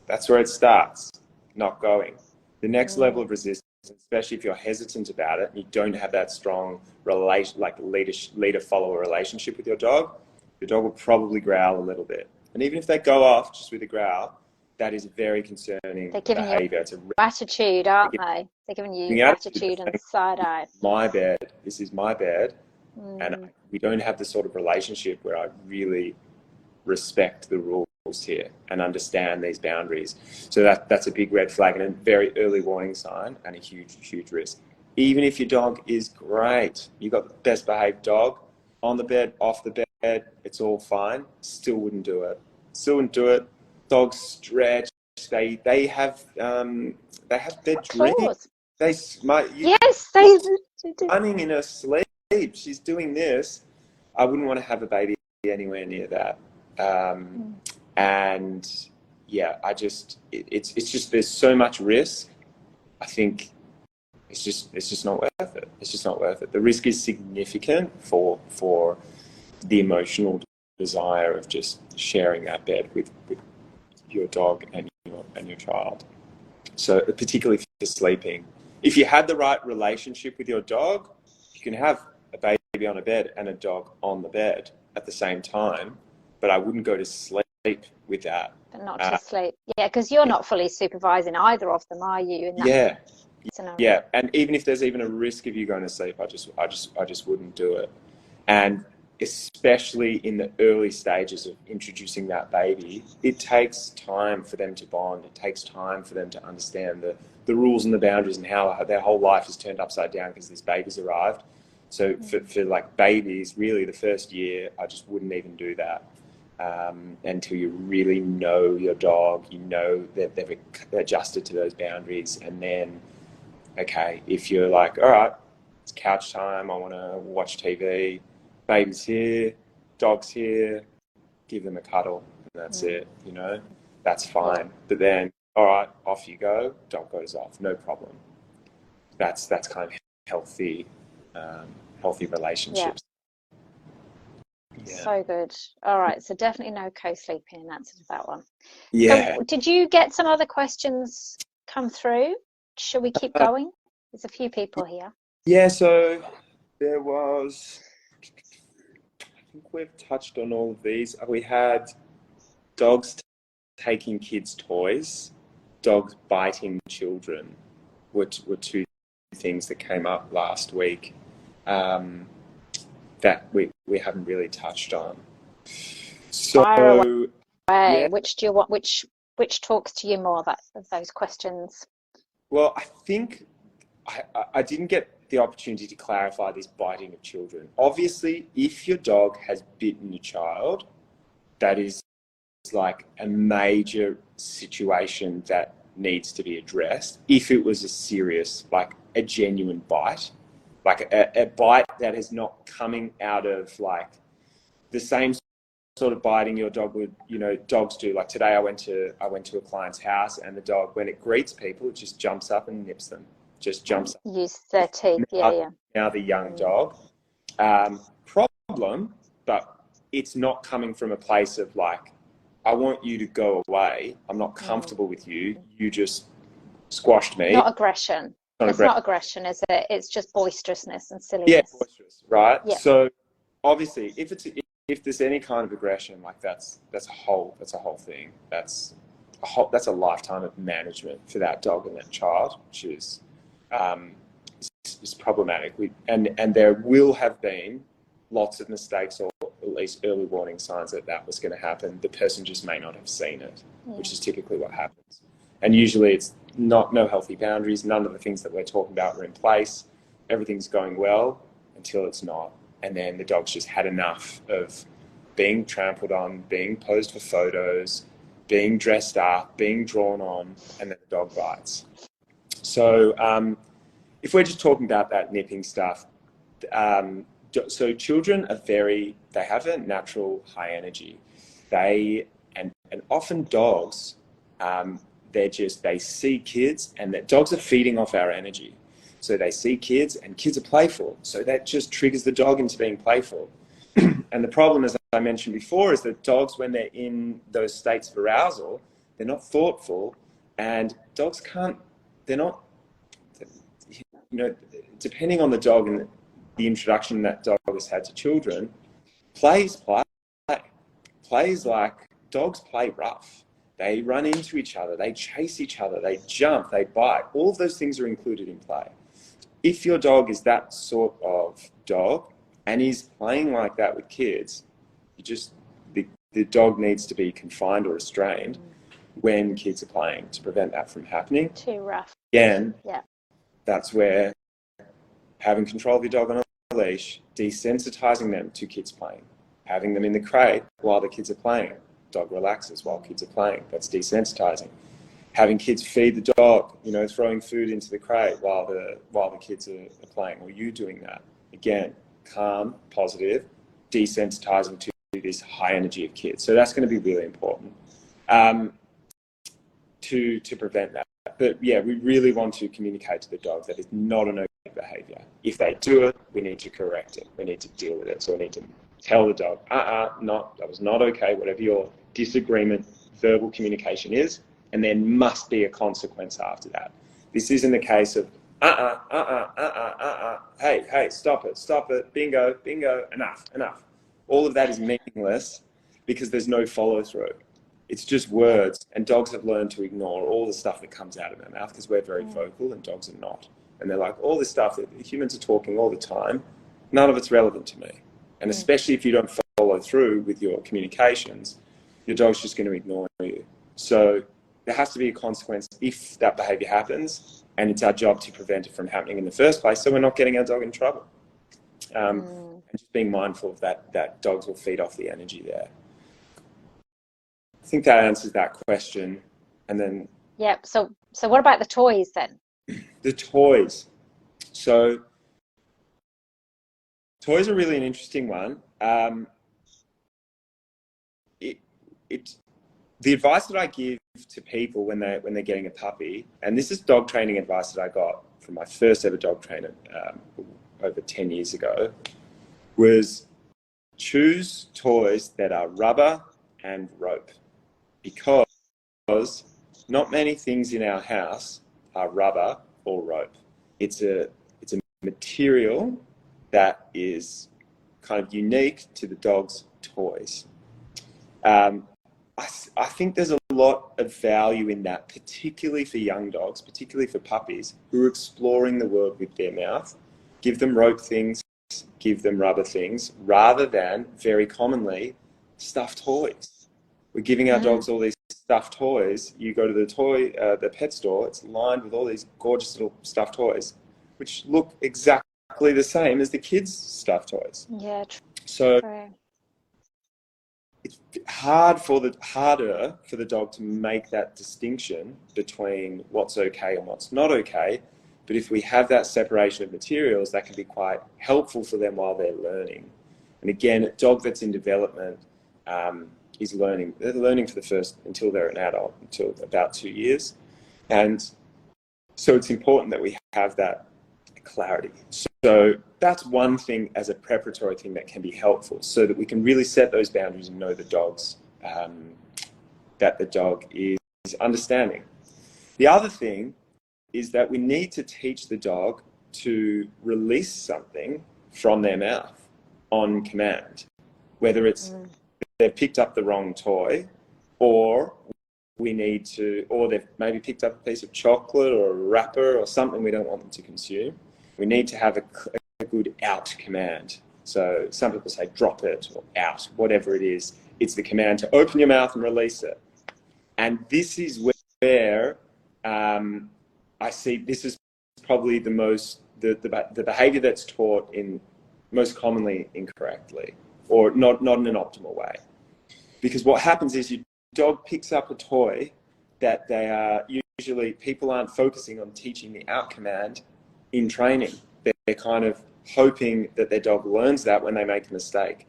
that's where it starts, not going. The next level of resistance, especially if you're hesitant about it and you don't have that strong leader-follower relationship with your dog will probably growl a little bit. And even if they go off just with a growl, that is very concerning behaviour. They're giving you attitude, aren't they? They're giving you attitude and side-eye. My bed, this is my bed. And we don't have the sort of relationship where I really respect the rules here and understand these boundaries. So that's a big red flag and a very early warning sign, and a huge risk. Even if your dog is great, you've got the best behaved dog, on the bed, off the bed, it's all fine, still wouldn't do it. Dogs stretch, they have their dreams. Running in her sleep, she's doing this. I wouldn't want to have a baby anywhere near that. And yeah, it's just there's so much risk. I think it's just not worth it. It's just not worth it. The risk is significant for the emotional desire of just sharing that bed with your dog and your child. So particularly for sleeping, if you had the right relationship with your dog, you can have a baby on a bed and a dog on the bed at the same time, but I wouldn't go to sleep with that. But not to sleep. Yeah, because you're not fully supervising either of them, are you, in that scenario? Yeah. And even if there's even a risk of you going to sleep, I just wouldn't do it. And especially in the early stages of introducing that baby, it takes time for them to bond. It takes time for them to understand the rules and the boundaries and how their whole life is turned upside down because this baby's arrived. So for like babies, really the first year, I just wouldn't even do that until you really know your dog, you know that they've adjusted to those boundaries. And then, okay, if you're like, all right, it's couch time, I want to watch TV, baby's here, dog's here, give them a cuddle, and that's it, you know, that's fine. But then, all right, off you go, dog goes off, no problem. That's kind of healthy relationships. Yeah. So good. All right, so definitely no co-sleeping in answer to that one. Yeah. So did you get some other questions come through? Shall we keep going? There's a few people here. Yeah, so there was, I think we've touched on all of these. We had dogs taking kids' toys, dogs biting children were two things that came up last week that we haven't really touched on. So, fire away. Yeah. Which do you want? Which talks to you more of those questions? Well, I think I didn't get the opportunity to clarify this biting of children. Obviously, if your dog has bitten a child, that is like a major situation that needs to be addressed. If it was a serious, like a genuine bite, like a bite that is not coming out of like the same sort of biting your dog would, you know, dogs do. Like today I went to a client's house and the dog, when it greets people, it just jumps up and nips them. Just jumps up. Use their teeth, Now the young dog. Problem, but it's not coming from a place of like, I want you to go away. I'm not comfortable with you. You just squashed me. Not aggression. It's not aggression, is it? It's just boisterousness and silliness. Yeah, boisterous, right? Yeah. So obviously, if there's any kind of aggression, like that's a whole thing. That's a lifetime of management for that dog and that child, which is problematic. And there will have been lots of mistakes or at least early warning signs that was going to happen. The person just may not have seen it, which is typically what happens. And usually it's no healthy boundaries. None of the things that we're talking about are in place. Everything's going well until it's not. And then the dog's just had enough of being trampled on, being posed for photos, being dressed up, being drawn on, and then the dog bites. So if we're just talking about that nipping stuff, so children they have a natural high energy. And often dogs, they see kids, and that dogs are feeding off our energy. So they see kids, and kids are playful. So that just triggers the dog into being playful. And the problem, as I mentioned before, is that dogs, when they're in those states of arousal, they're not thoughtful, and dogs they're not, you know, depending on the dog and the introduction that dog has had to children, plays like dogs play rough. They run into each other, they chase each other, they jump, they bite. All of those things are included in play. If your dog is that sort of dog and is playing like that with kids, the dog needs to be confined or restrained when kids are playing to prevent that from happening. Too rough. Again, that's where having control of your dog on a leash, desensitizing them to kids playing, having them in the crate while the kids are playing. Dog relaxes while kids are playing. That's desensitizing. Having kids feed the dog, you know, throwing food into the crate while the kids are playing, or you doing that. Again, calm, positive, desensitizing to this high energy of kids. So that's going to be really important to prevent that. But yeah, we really want to communicate to the dog that it's not an okay behavior. If they do it, we need to correct it. We need to deal with it. So we need to Tell the dog, that was not okay, whatever your disagreement, verbal communication is, and there must be a consequence after that. This isn't a case of, hey, stop it, bingo, enough. All of that is meaningless because there's no follow through. It's just words, and dogs have learned to ignore all the stuff that comes out of their mouth because we're very vocal and dogs are not. And they're like, all this stuff that humans are talking all the time, none of it's relevant to me. And especially if you don't follow through with your communications, your dog's just going to ignore you. So there has to be a consequence if that behavior happens, and it's our job to prevent it from happening in the first place so we're not getting our dog in trouble. And just being mindful of that dogs will feed off the energy there. I think that answers that question. And then... Yep. So what about the toys then? The toys. So toys are really an interesting one. The advice that I give to people when they're getting a puppy, and this is dog training advice that I got from my first ever dog trainer over 10 years ago, was choose toys that are rubber and rope, because not many things in our house are rubber or rope. It's a material that is kind of unique to the dog's toys. I think there's a lot of value in that, particularly for young dogs, particularly for puppies who are exploring the world with their mouth. Give them rope things, give them rubber things, rather than, very commonly, stuffed toys. We're giving our dogs all these stuffed toys. You go to the pet store, it's lined with all these gorgeous little stuffed toys, which look exactly the same as the kids' stuffed toys. Yeah, so it's harder for the dog to make that distinction between what's okay and what's not okay. But if we have that separation of materials, that can be quite helpful for them while they're learning. And again, a dog that's in development is learning. They're learning for the first, until they're an adult, until about 2 years. And so it's important that we have that clarity. So that's one thing as a preparatory thing that can be helpful, so that we can really set those boundaries and know the dogs, that the dog is understanding. The other thing is that we need to teach the dog to release something from their mouth on command, whether it's they've picked up the wrong toy, or they've maybe picked up a piece of chocolate or a wrapper or something we don't want them to consume. We need to have a good out command. So some people say drop it or out, whatever it is. It's the command to open your mouth and release it. And this is where I see this is probably the behavior that's taught in most commonly incorrectly, or not in an optimal way. Because what happens is your dog picks up a toy that people aren't focusing on teaching the out command in training. They're kind of hoping that their dog learns that when they make a mistake.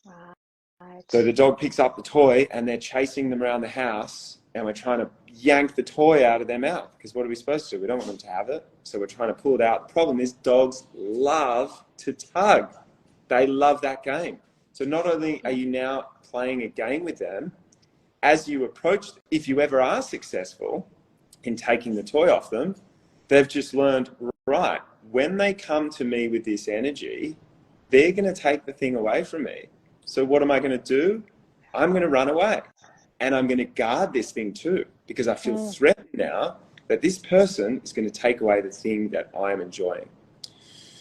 Right. So the dog picks up the toy and they're chasing them around the house, and we're trying to yank the toy out of their mouth, because what are we supposed to do? We don't want them to have it, so we're trying to pull it out. The problem is dogs love to tug. They love that game. So not only are you now playing a game with them, as you approach, if you ever are successful in taking the toy off them, they've just learned, right, when they come to me with this energy, they're going to take the thing away from me. So what am I going to do? I'm going to run away. And I'm going to guard this thing too, because I feel threatened now that this person is going to take away the thing that I am enjoying.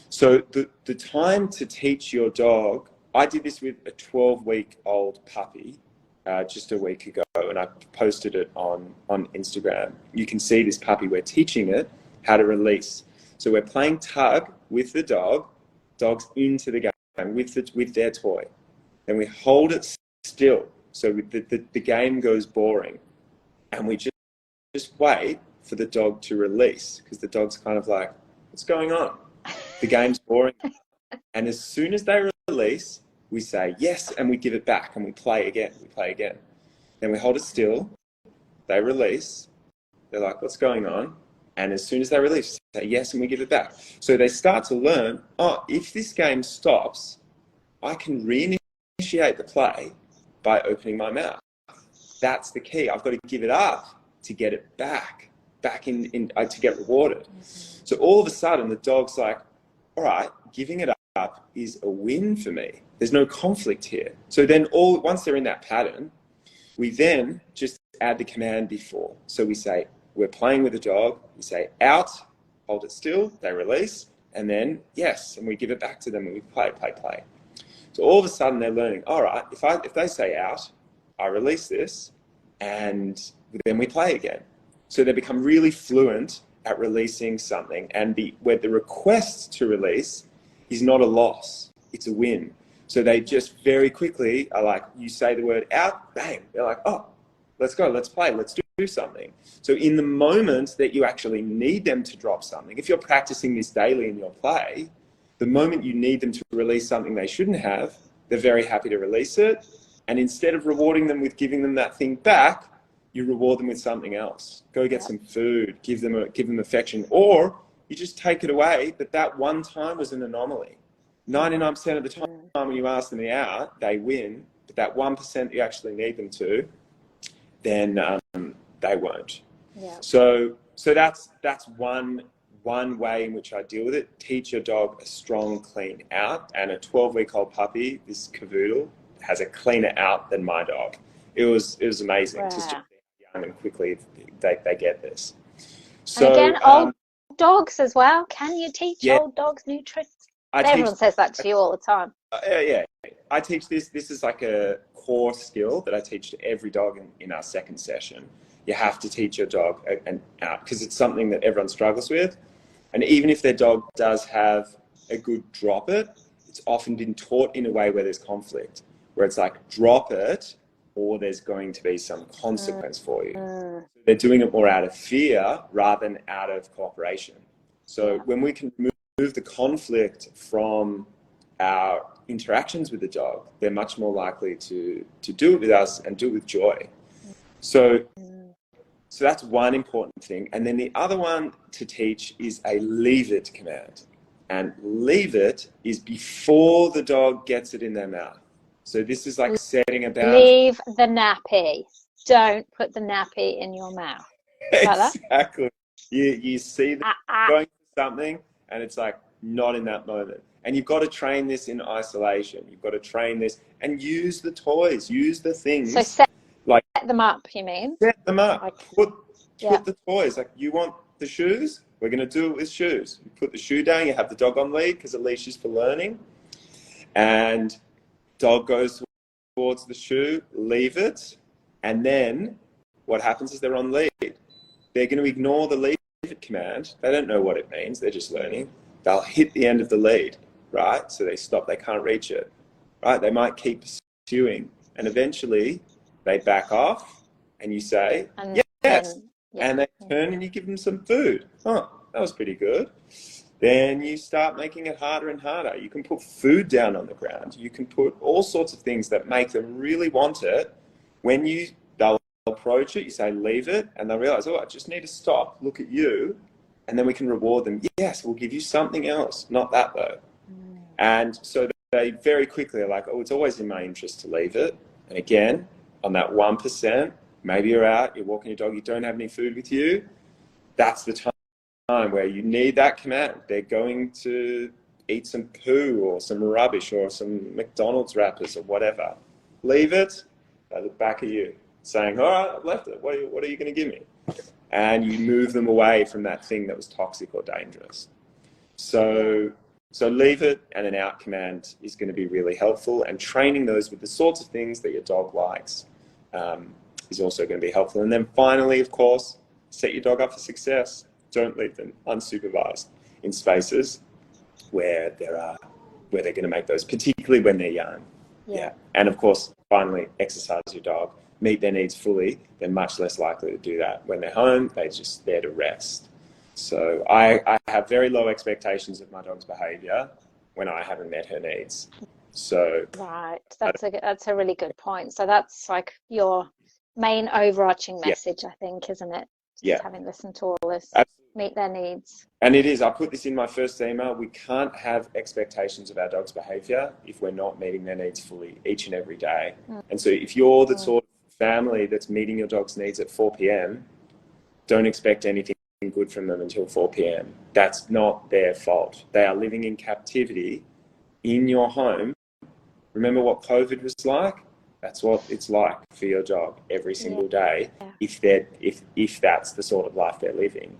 So the time to teach your dog, I did this with a 12-week-old puppy just a week ago, and I posted it on Instagram. You can see this puppy, we're teaching it how to release. So we're playing tug with the dog's into the game with their toy. Then we hold it still, so the game goes boring, and we just wait for the dog to release, because the dog's kind of like, what's going on? The game's boring. And as soon as they release, we say yes, and we give it back, and we play again. Then we hold it still, they release, they're like, what's going on? And as soon as they release, we say yes, and we give it back. So they start to learn, oh, if this game stops, I can reinitiate the play by opening my mouth. That's the key. I've got to give it up to get it back in to get rewarded. So all of a sudden, the dog's like, all right, giving it up is a win for me. There's no conflict here. So then once they're in that pattern, we then just add the command before. So we say, we're playing with the dog. We say out, hold it still, they release, and then yes, and we give it back to them and we play. So all of a sudden they're learning, all right, if they say out, I release this, and then we play again. So they become really fluent at releasing something, and where the request to release is not a loss, it's a win. So they just very quickly are like, you say the word out, bang, they're like, oh, let's go, let's play, let's do something. So in the moment that you actually need them to drop something, if you're practicing this daily in your play, the moment you need them to release something they shouldn't have, they're very happy to release it. And instead of rewarding them with giving them that thing back, you reward them with something else. Go get some food, give them affection, or you just take it away. But that one time was an anomaly. 99% of the time when you ask them out, they win. But that 1% you actually need them to, then they won't. Yeah. So that's one way in which I deal with it. Teach your dog a strong clean out. And a 12-week-old puppy, this cavoodle, has a cleaner out than my dog. It was amazing to see how young and quickly they get this. So, and again, old dogs as well. Can you teach old dogs new tricks? Everyone says that to you all the time. Yeah, I teach this. This is like a core skill that I teach to every dog in our second session. You have to teach your dog an out because it's something that everyone struggles with. And even if their dog does have a good drop it, it's often been taught in a way where there's conflict, where it's like drop it or there's going to be some consequence for you. So they're doing it more out of fear rather than out of cooperation. So when we can remove the conflict from our interactions with the dog, they're much more likely to do it with us and do it with joy. So that's one important thing. And then the other one to teach is a leave it command. And leave it is before the dog gets it in their mouth. So this is like setting a boundary. Leave the nappy. Don't put the nappy in your mouth. Exactly. Like you see them going for something and it's like not in that moment. And you've got to train this in isolation. You've got to train this and use the toys, use the things. So set them up, you mean? Set them up. Like, put the toys. Like, you want the shoes? We're going to do it with shoes. You put the shoe down, you have the dog on lead because a leash is for learning. And dog goes towards the shoe, leave it. And then what happens is they're on lead. They're going to ignore the leave it command. They don't know what it means. They're just learning. They'll hit the end of the lead, right? So they stop. They can't reach it, right? They might keep pursuing. And eventually they back off and you say, yes. And they turn and you give them some food. Oh, that was pretty good. Then you start making it harder and harder. You can put food down on the ground. You can put all sorts of things that make them really want it. When they'll approach it, you say, leave it. And they'll realize, oh, I just need to stop, look at you. And then we can reward them. Yes, we'll give you something else. Not that though. And so they very quickly are like, oh, it's always in my interest to leave it. And again, on that 1%, maybe you're out, you're walking your dog, you don't have any food with you. That's the time where you need that command. They're going to eat some poo or some rubbish or some McDonald's wrappers or whatever. Leave it. They look back at you saying, all right, I've left it. What are you going to give me? And you move them away from that thing that was toxic or dangerous. So leave it and an out command is going to be really helpful. And training those with the sorts of things that your dog likes is also going to be helpful. And then finally, of course, set your dog up for success. Don't leave them unsupervised in spaces where they're going to make those, particularly when they're young. Yeah. And of course, finally, exercise your dog. Meet their needs fully. They're much less likely to do that. When they're home, they're just there to rest. So I have very low expectations of my dog's behaviour when I haven't met her needs. So right, that's a really good point. So that's like your main overarching message, I think, isn't it? Yeah, having listened to all this, absolutely. meet their needs. And it is, I put this in my first email, we can't have expectations of our dog's behaviour if we're not meeting their needs fully each and every day. And so if you're the sort of family that's meeting your dog's needs at 4 p.m, don't expect anything good from them until 4 p.m. That's not their fault. They are living in captivity in your home. Remember what COVID was like? That's what it's like for your dog every single day, if that's the sort of life they're living.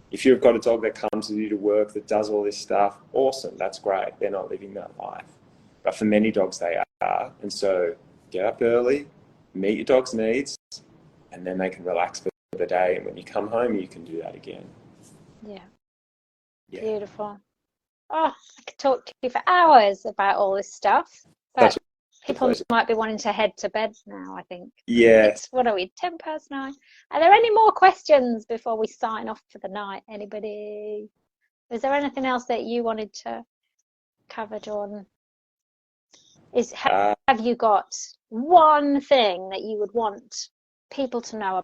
If you've got a dog that comes with you to work, that does all this stuff, awesome, that's great. They're not living that life. But for many dogs, they are. And so get up early, meet your dog's needs, and then they can relax for the day. And when you come home, you can do that again. Yeah. Yeah. Beautiful. Oh, I could talk to you for hours about all this stuff, Such but a people pleasure. might be wanting to head to bed now, I think. Yeah. It's, what are we, 9:10? Are there any more questions before we sign off for the night? Anybody? Is there anything else that you wanted to cover, Jordan? Have you got one thing that you would want people to know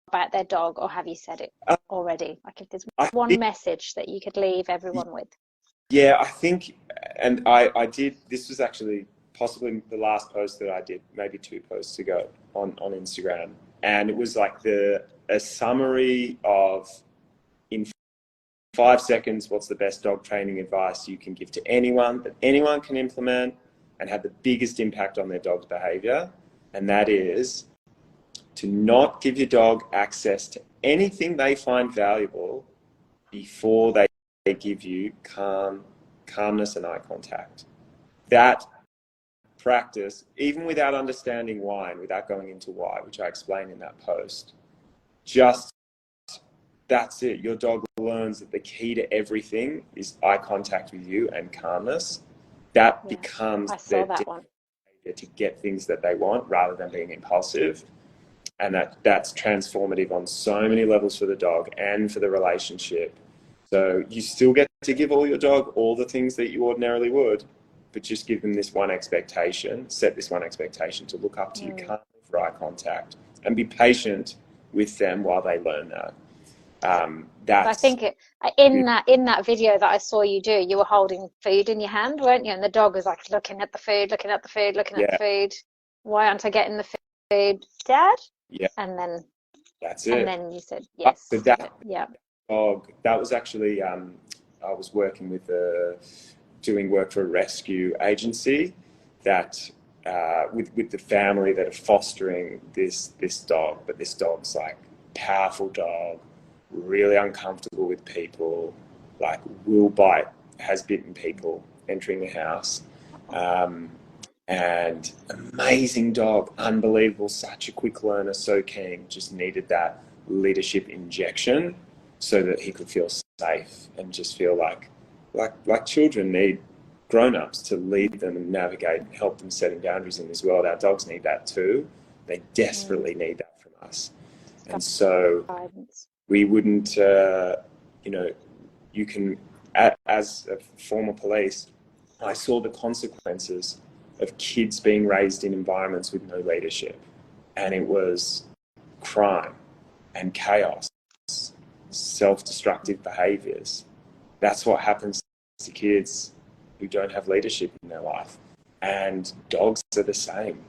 about their dog, or have you said it already? Like, if there's I one think, message that you could leave everyone with. yeah, I think, and I did, this was actually possibly the last post that I did, maybe 2 posts ago on Instagram. And it was like a summary of, in 5 seconds, what's the best dog training advice you can give to anyone that anyone can implement and have the biggest impact on their dog's behavior. And that is to not give your dog access to anything they find valuable before they give you calmness and eye contact. That practice, even without understanding why and without going into why, which I explain in that post, just that's it. Your dog learns that the key to everything is eye contact with you and calmness. That becomes their behavior to get things that they want rather than being impulsive. And that's transformative on so many levels for the dog and for the relationship. So you still get to give all your dog all the things that you ordinarily would, but just give them this one expectation, set this one expectation to look up to you calmly for eye contact and be patient with them while they learn that. I think in that video that I saw you do, you were holding food in your hand, weren't you? And the dog was like looking at the food, looking at the food, looking at the food. Why aren't I getting the food, Dad? Yeah. And then that's it. And then you said yes. So that dog, that was actually, I was working with doing work for a rescue agency that with the family that are fostering this dog, but this dog's like powerful dog, really uncomfortable with people, like will bite, has bitten people entering the house, and amazing dog, unbelievable, such a quick learner, so keen, just needed that leadership injection so that he could feel safe and just feel like children need grown-ups to lead them and navigate and help them setting boundaries in this world. Our dogs need that too. They desperately need that from us. And so we wouldn't, you can, as a former police, I saw the consequences of kids being raised in environments with no leadership. And it was crime and chaos, self-destructive behaviours. That's what happens to kids who don't have leadership in their life. And dogs are the same.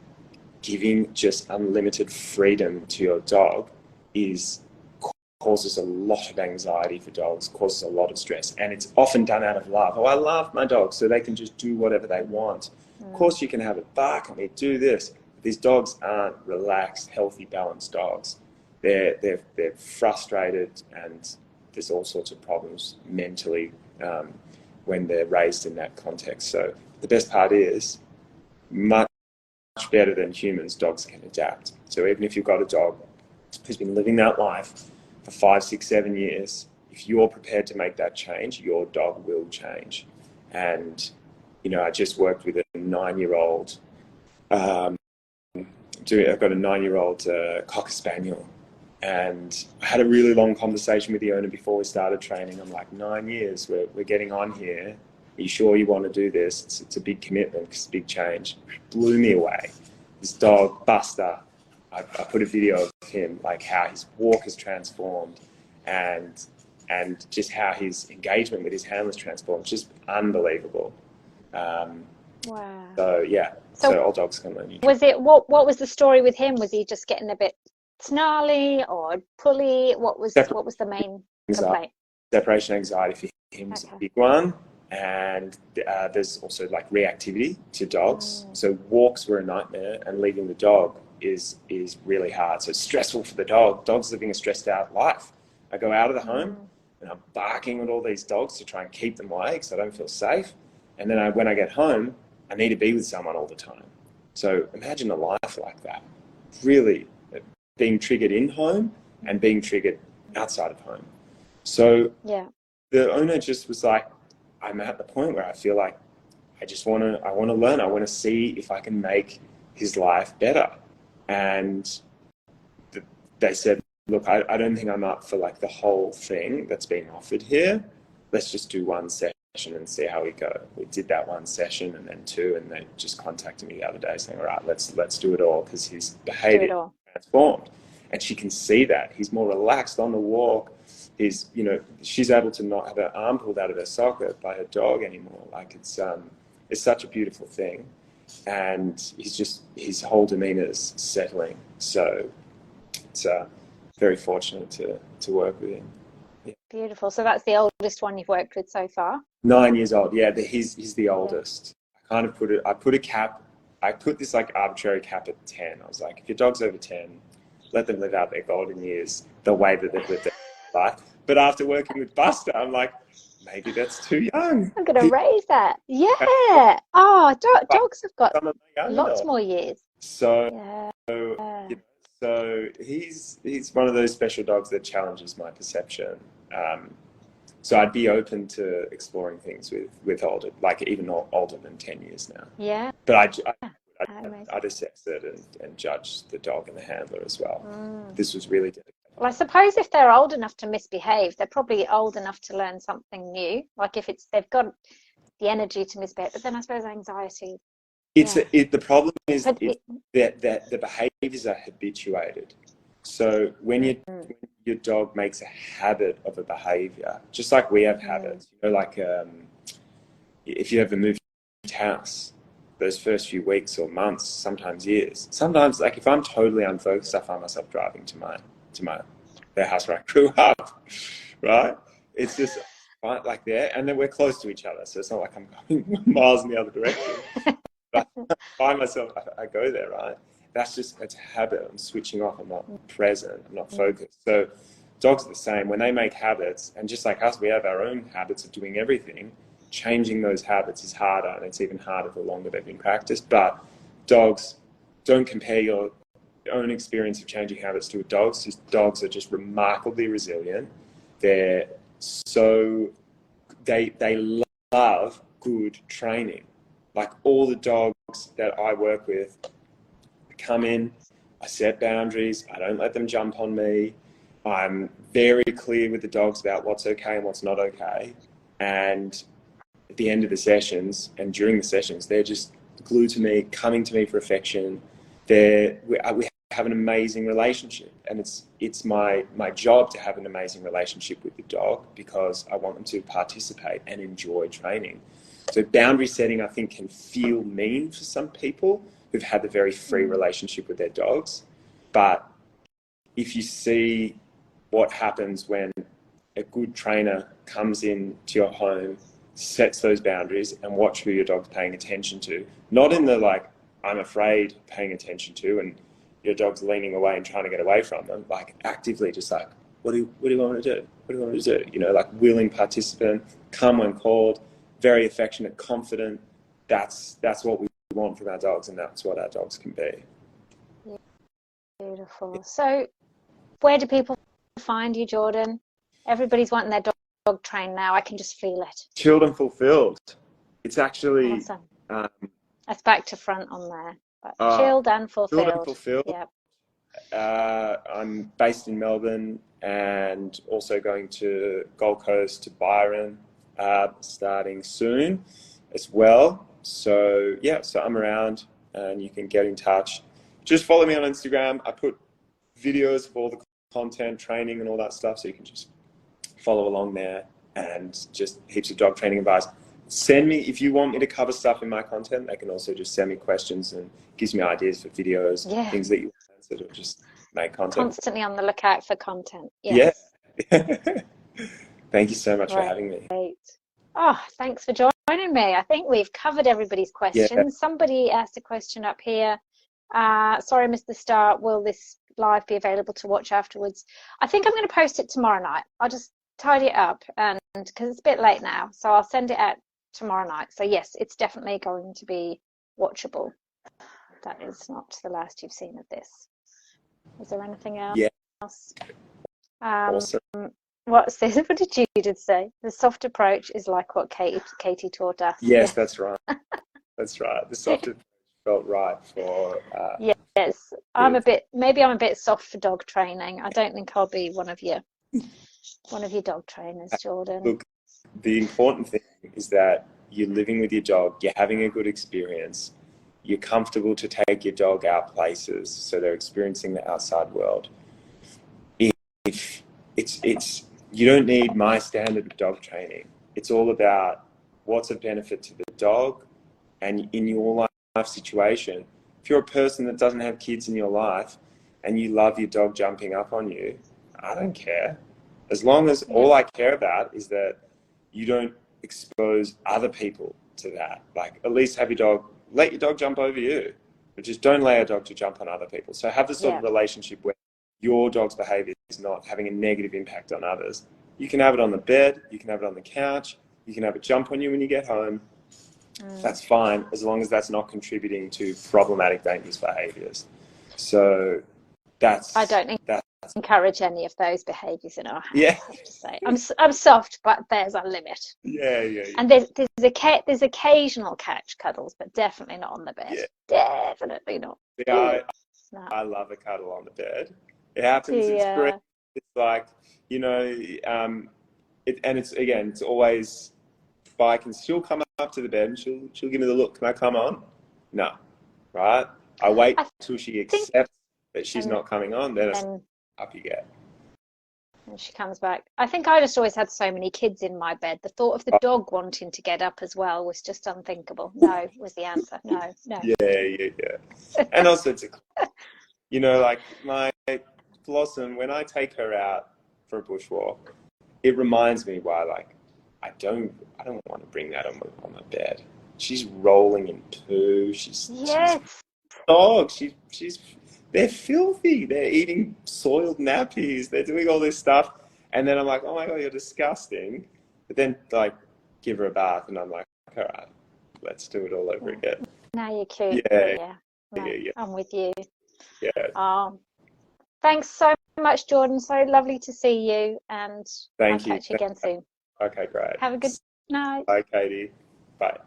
Giving just unlimited freedom to your dog causes a lot of anxiety for dogs, causes a lot of stress. And it's often done out of love. Oh, I love my dog, so they can just do whatever they want. Of course you can have it bark at me, do this. These dogs aren't relaxed, healthy, balanced dogs. They're frustrated, and there's all sorts of problems mentally when they're raised in that context. So the best part is, much better than humans, dogs can adapt. So even if you've got a dog who's been living that life for 5, 6, 7 years, if you're prepared to make that change, your dog will change. And, I just worked with a 9-year-old, I've got a 9-year-old Cocker Spaniel. And I had a really long conversation with the owner before we started training. I'm like, 9 years, we're getting on here. Are you sure you want to do this? It's a big commitment, it's a big change. It blew me away. This dog, Buster, I put a video of him, like how his walk has transformed, and just how his engagement with his handlers transformed. Just unbelievable. Wow. So yeah, So so old dogs can learn new tricks. was it what was the story with him? Was he just getting a bit snarly or pulley? What was the main complaint? Separation anxiety for him is a Okay. big one, and there's also like reactivity to dogs. So walks were a nightmare, and leaving the dog is really hard. So it's stressful for the dog. Dog's living a stressed out life. I go out of the home and I'm barking at all these dogs to try and keep them away because I don't feel safe. And then when I get home, I need to be with someone all the time. So imagine a life like that. Really being triggered in home and being triggered outside of home. So Yeah. the owner just was like, I'm at the point where I feel like I want to learn. I want to see if I can make his life better. And they said, look, I don't think I'm up for like the whole thing that's being offered here. Let's just do one session and see how we go. We did that one session and then two, and they just contacted me the other day saying, all right, let's do it all, because his behavior transformed. And she can see that. He's more relaxed on the walk. He's, she's able to not have her arm pulled out of her socket by her dog anymore. Like it's such a beautiful thing. And his whole demeanor is settling. So it's very fortunate to work with him. Yeah. Beautiful. So that's the oldest one you've worked with so far? 9 years old. Yeah, he's the oldest. I kind of put a cap. I put this like arbitrary cap at 10. I was like, if your dog's over 10, let them live out their golden years the way that they've lived their life. But after working with Buster, I'm like, maybe that's too young. I'm going to raise that. Yeah. Oh, dogs have got lots more years. So, yeah. So he's one of those special dogs that challenges my perception. So I'd be open to exploring things with older, like even older than 10 years now. Yeah. But I'd assess it and judge the dog and the handler as well. This was really dedicated. Well, I suppose if they're old enough to misbehave, they're probably old enough to learn something new. Like if they've got the energy to misbehave, but then I suppose anxiety. The problem is that the behaviours are habituated. So when your dog makes a habit of a behaviour, just like we have habits, like if you ever moved house, those first few weeks or months, sometimes years, sometimes like if I'm totally unfocused, I find myself driving to the house where I grew up, right? It's just right like there, and then we're close to each other, so it's not like I'm going miles in the other direction. But I find myself, I go there, right? It's a habit. I'm switching off. I'm not present. I'm not focused. So dogs are the same. When they make habits, and just like us, we have our own habits of doing everything. Changing those habits is harder, and it's even harder the longer they've been practiced. But dogs, don't compare your own experience of changing habits to a dog's. Dogs are just remarkably resilient. They love good training. Like all the dogs that I work with come in, I set boundaries, I don't let them jump on me. I'm very clear with the dogs about what's okay and what's not okay. And at the end of the sessions and during the sessions, they're just glued to me, coming to me for affection. We have an amazing relationship, and it's my job to have an amazing relationship with the dog because I want them to participate and enjoy training. So boundary setting, I think, can feel mean for some people who've had a very free relationship with their dogs. But if you see what happens when a good trainer comes into your home, sets those boundaries, and watch who your dog's paying attention to, not in the like, I'm afraid paying attention to, and your dog's leaning away and trying to get away from them, like actively just like, what do you want me to do? What do you want me to do? Like willing participant, come when called, very affectionate, confident. That's what we want from our dogs, and that's what our dogs can be. Yeah. Beautiful. So where do people find you, Jordan? Everybody's wanting their dog trained now. I can just feel it. Chilled and fulfilled. It's actually awesome. That's back to front on there. But chilled and fulfilled. Chilled and fulfilled. Yep. I'm based in Melbourne and also going to Gold Coast to Byron starting soon as well. So I'm around, and you can get in touch. just follow me on Instagram. I put videos of all the content, training, and all that stuff, so you can just follow along there, and just heaps of dog training advice. Send me, if you want me to cover stuff in my content, I can also just send me questions, and gives me ideas for videos, Yeah. things that you want to just make content. Constantly on the lookout for content. Yes. Yeah. Thank you so much for Great. having me. Oh, thanks for joining me. I think we've covered everybody's Yeah. questions. Somebody asked a question up here. Sorry, Mr. Star, will this live be available to watch afterwards? I think I'm going to post it tomorrow night. I'll just tidy it up, and because it's a bit late now, so I'll send it out tomorrow night. So yes, it's definitely going to be watchable. That is not the last you've seen of this. Is there anything else? Yeah. Um, Awesome. What's this? What did Judith say? The soft approach is like what Katie taught us. Yes, that's right. That's right. The soft approach felt right for. Yes, maybe I'm a bit soft for dog training. I don't think I'll be one of your dog trainers, Jordan. Look, the important thing is that you're living with your dog, you're having a good experience, you're comfortable to take your dog out places, so they're experiencing the outside world. If it's you don't need my standard of dog training. It's all about what's a benefit to the dog, and in your life situation. If you're a person that doesn't have kids in your life and you love your dog jumping up on you, I don't care. As long as all I care about is that you don't expose other people to that. Like, at least have your dog, let your dog jump over you, but just don't allow your dog to jump on other people. So have the sort of relationship where your dog's behavior is not having a negative impact on others. You can have it on the bed, you can have it on the couch, you can have it jump on you when you get home. That's fine, as long as that's not contributing to problematic, dangerous behaviors. So I don't encourage any of those behaviours in our house. I have to say, I'm soft, but there's a limit. Yeah. And there's occasional couch cuddles, but definitely not on the bed. Yeah. Definitely not. I love a cuddle on the bed. It happens. It's great. It's like, and it's always. She'll come up to the bed and she'll give me the look. Can I come on? No, right? I wait till she accepts that she's not coming on. Then it's up you get. And she comes back. I think I just always had so many kids in my bed. The thought of the dog wanting to get up as well was just unthinkable. No was the answer. No. Yeah. And also, it's like my Blossom, when I take her out for a bushwalk, it reminds me why, like, I don't want to bring that on my bed. She's rolling in poo. She's dog. They're filthy. They're eating soiled nappies. They're doing all this stuff. And then I'm like, oh my God, you're disgusting. But then, like, give her a bath, and I'm like, all right, let's do it all over again. Now you're cute. Yeah. I'm with you. Yeah. Thanks so much, Jordan. So lovely to see you, and I'll catch you again soon. Okay, great. Have a good night. Bye, Katie. Bye.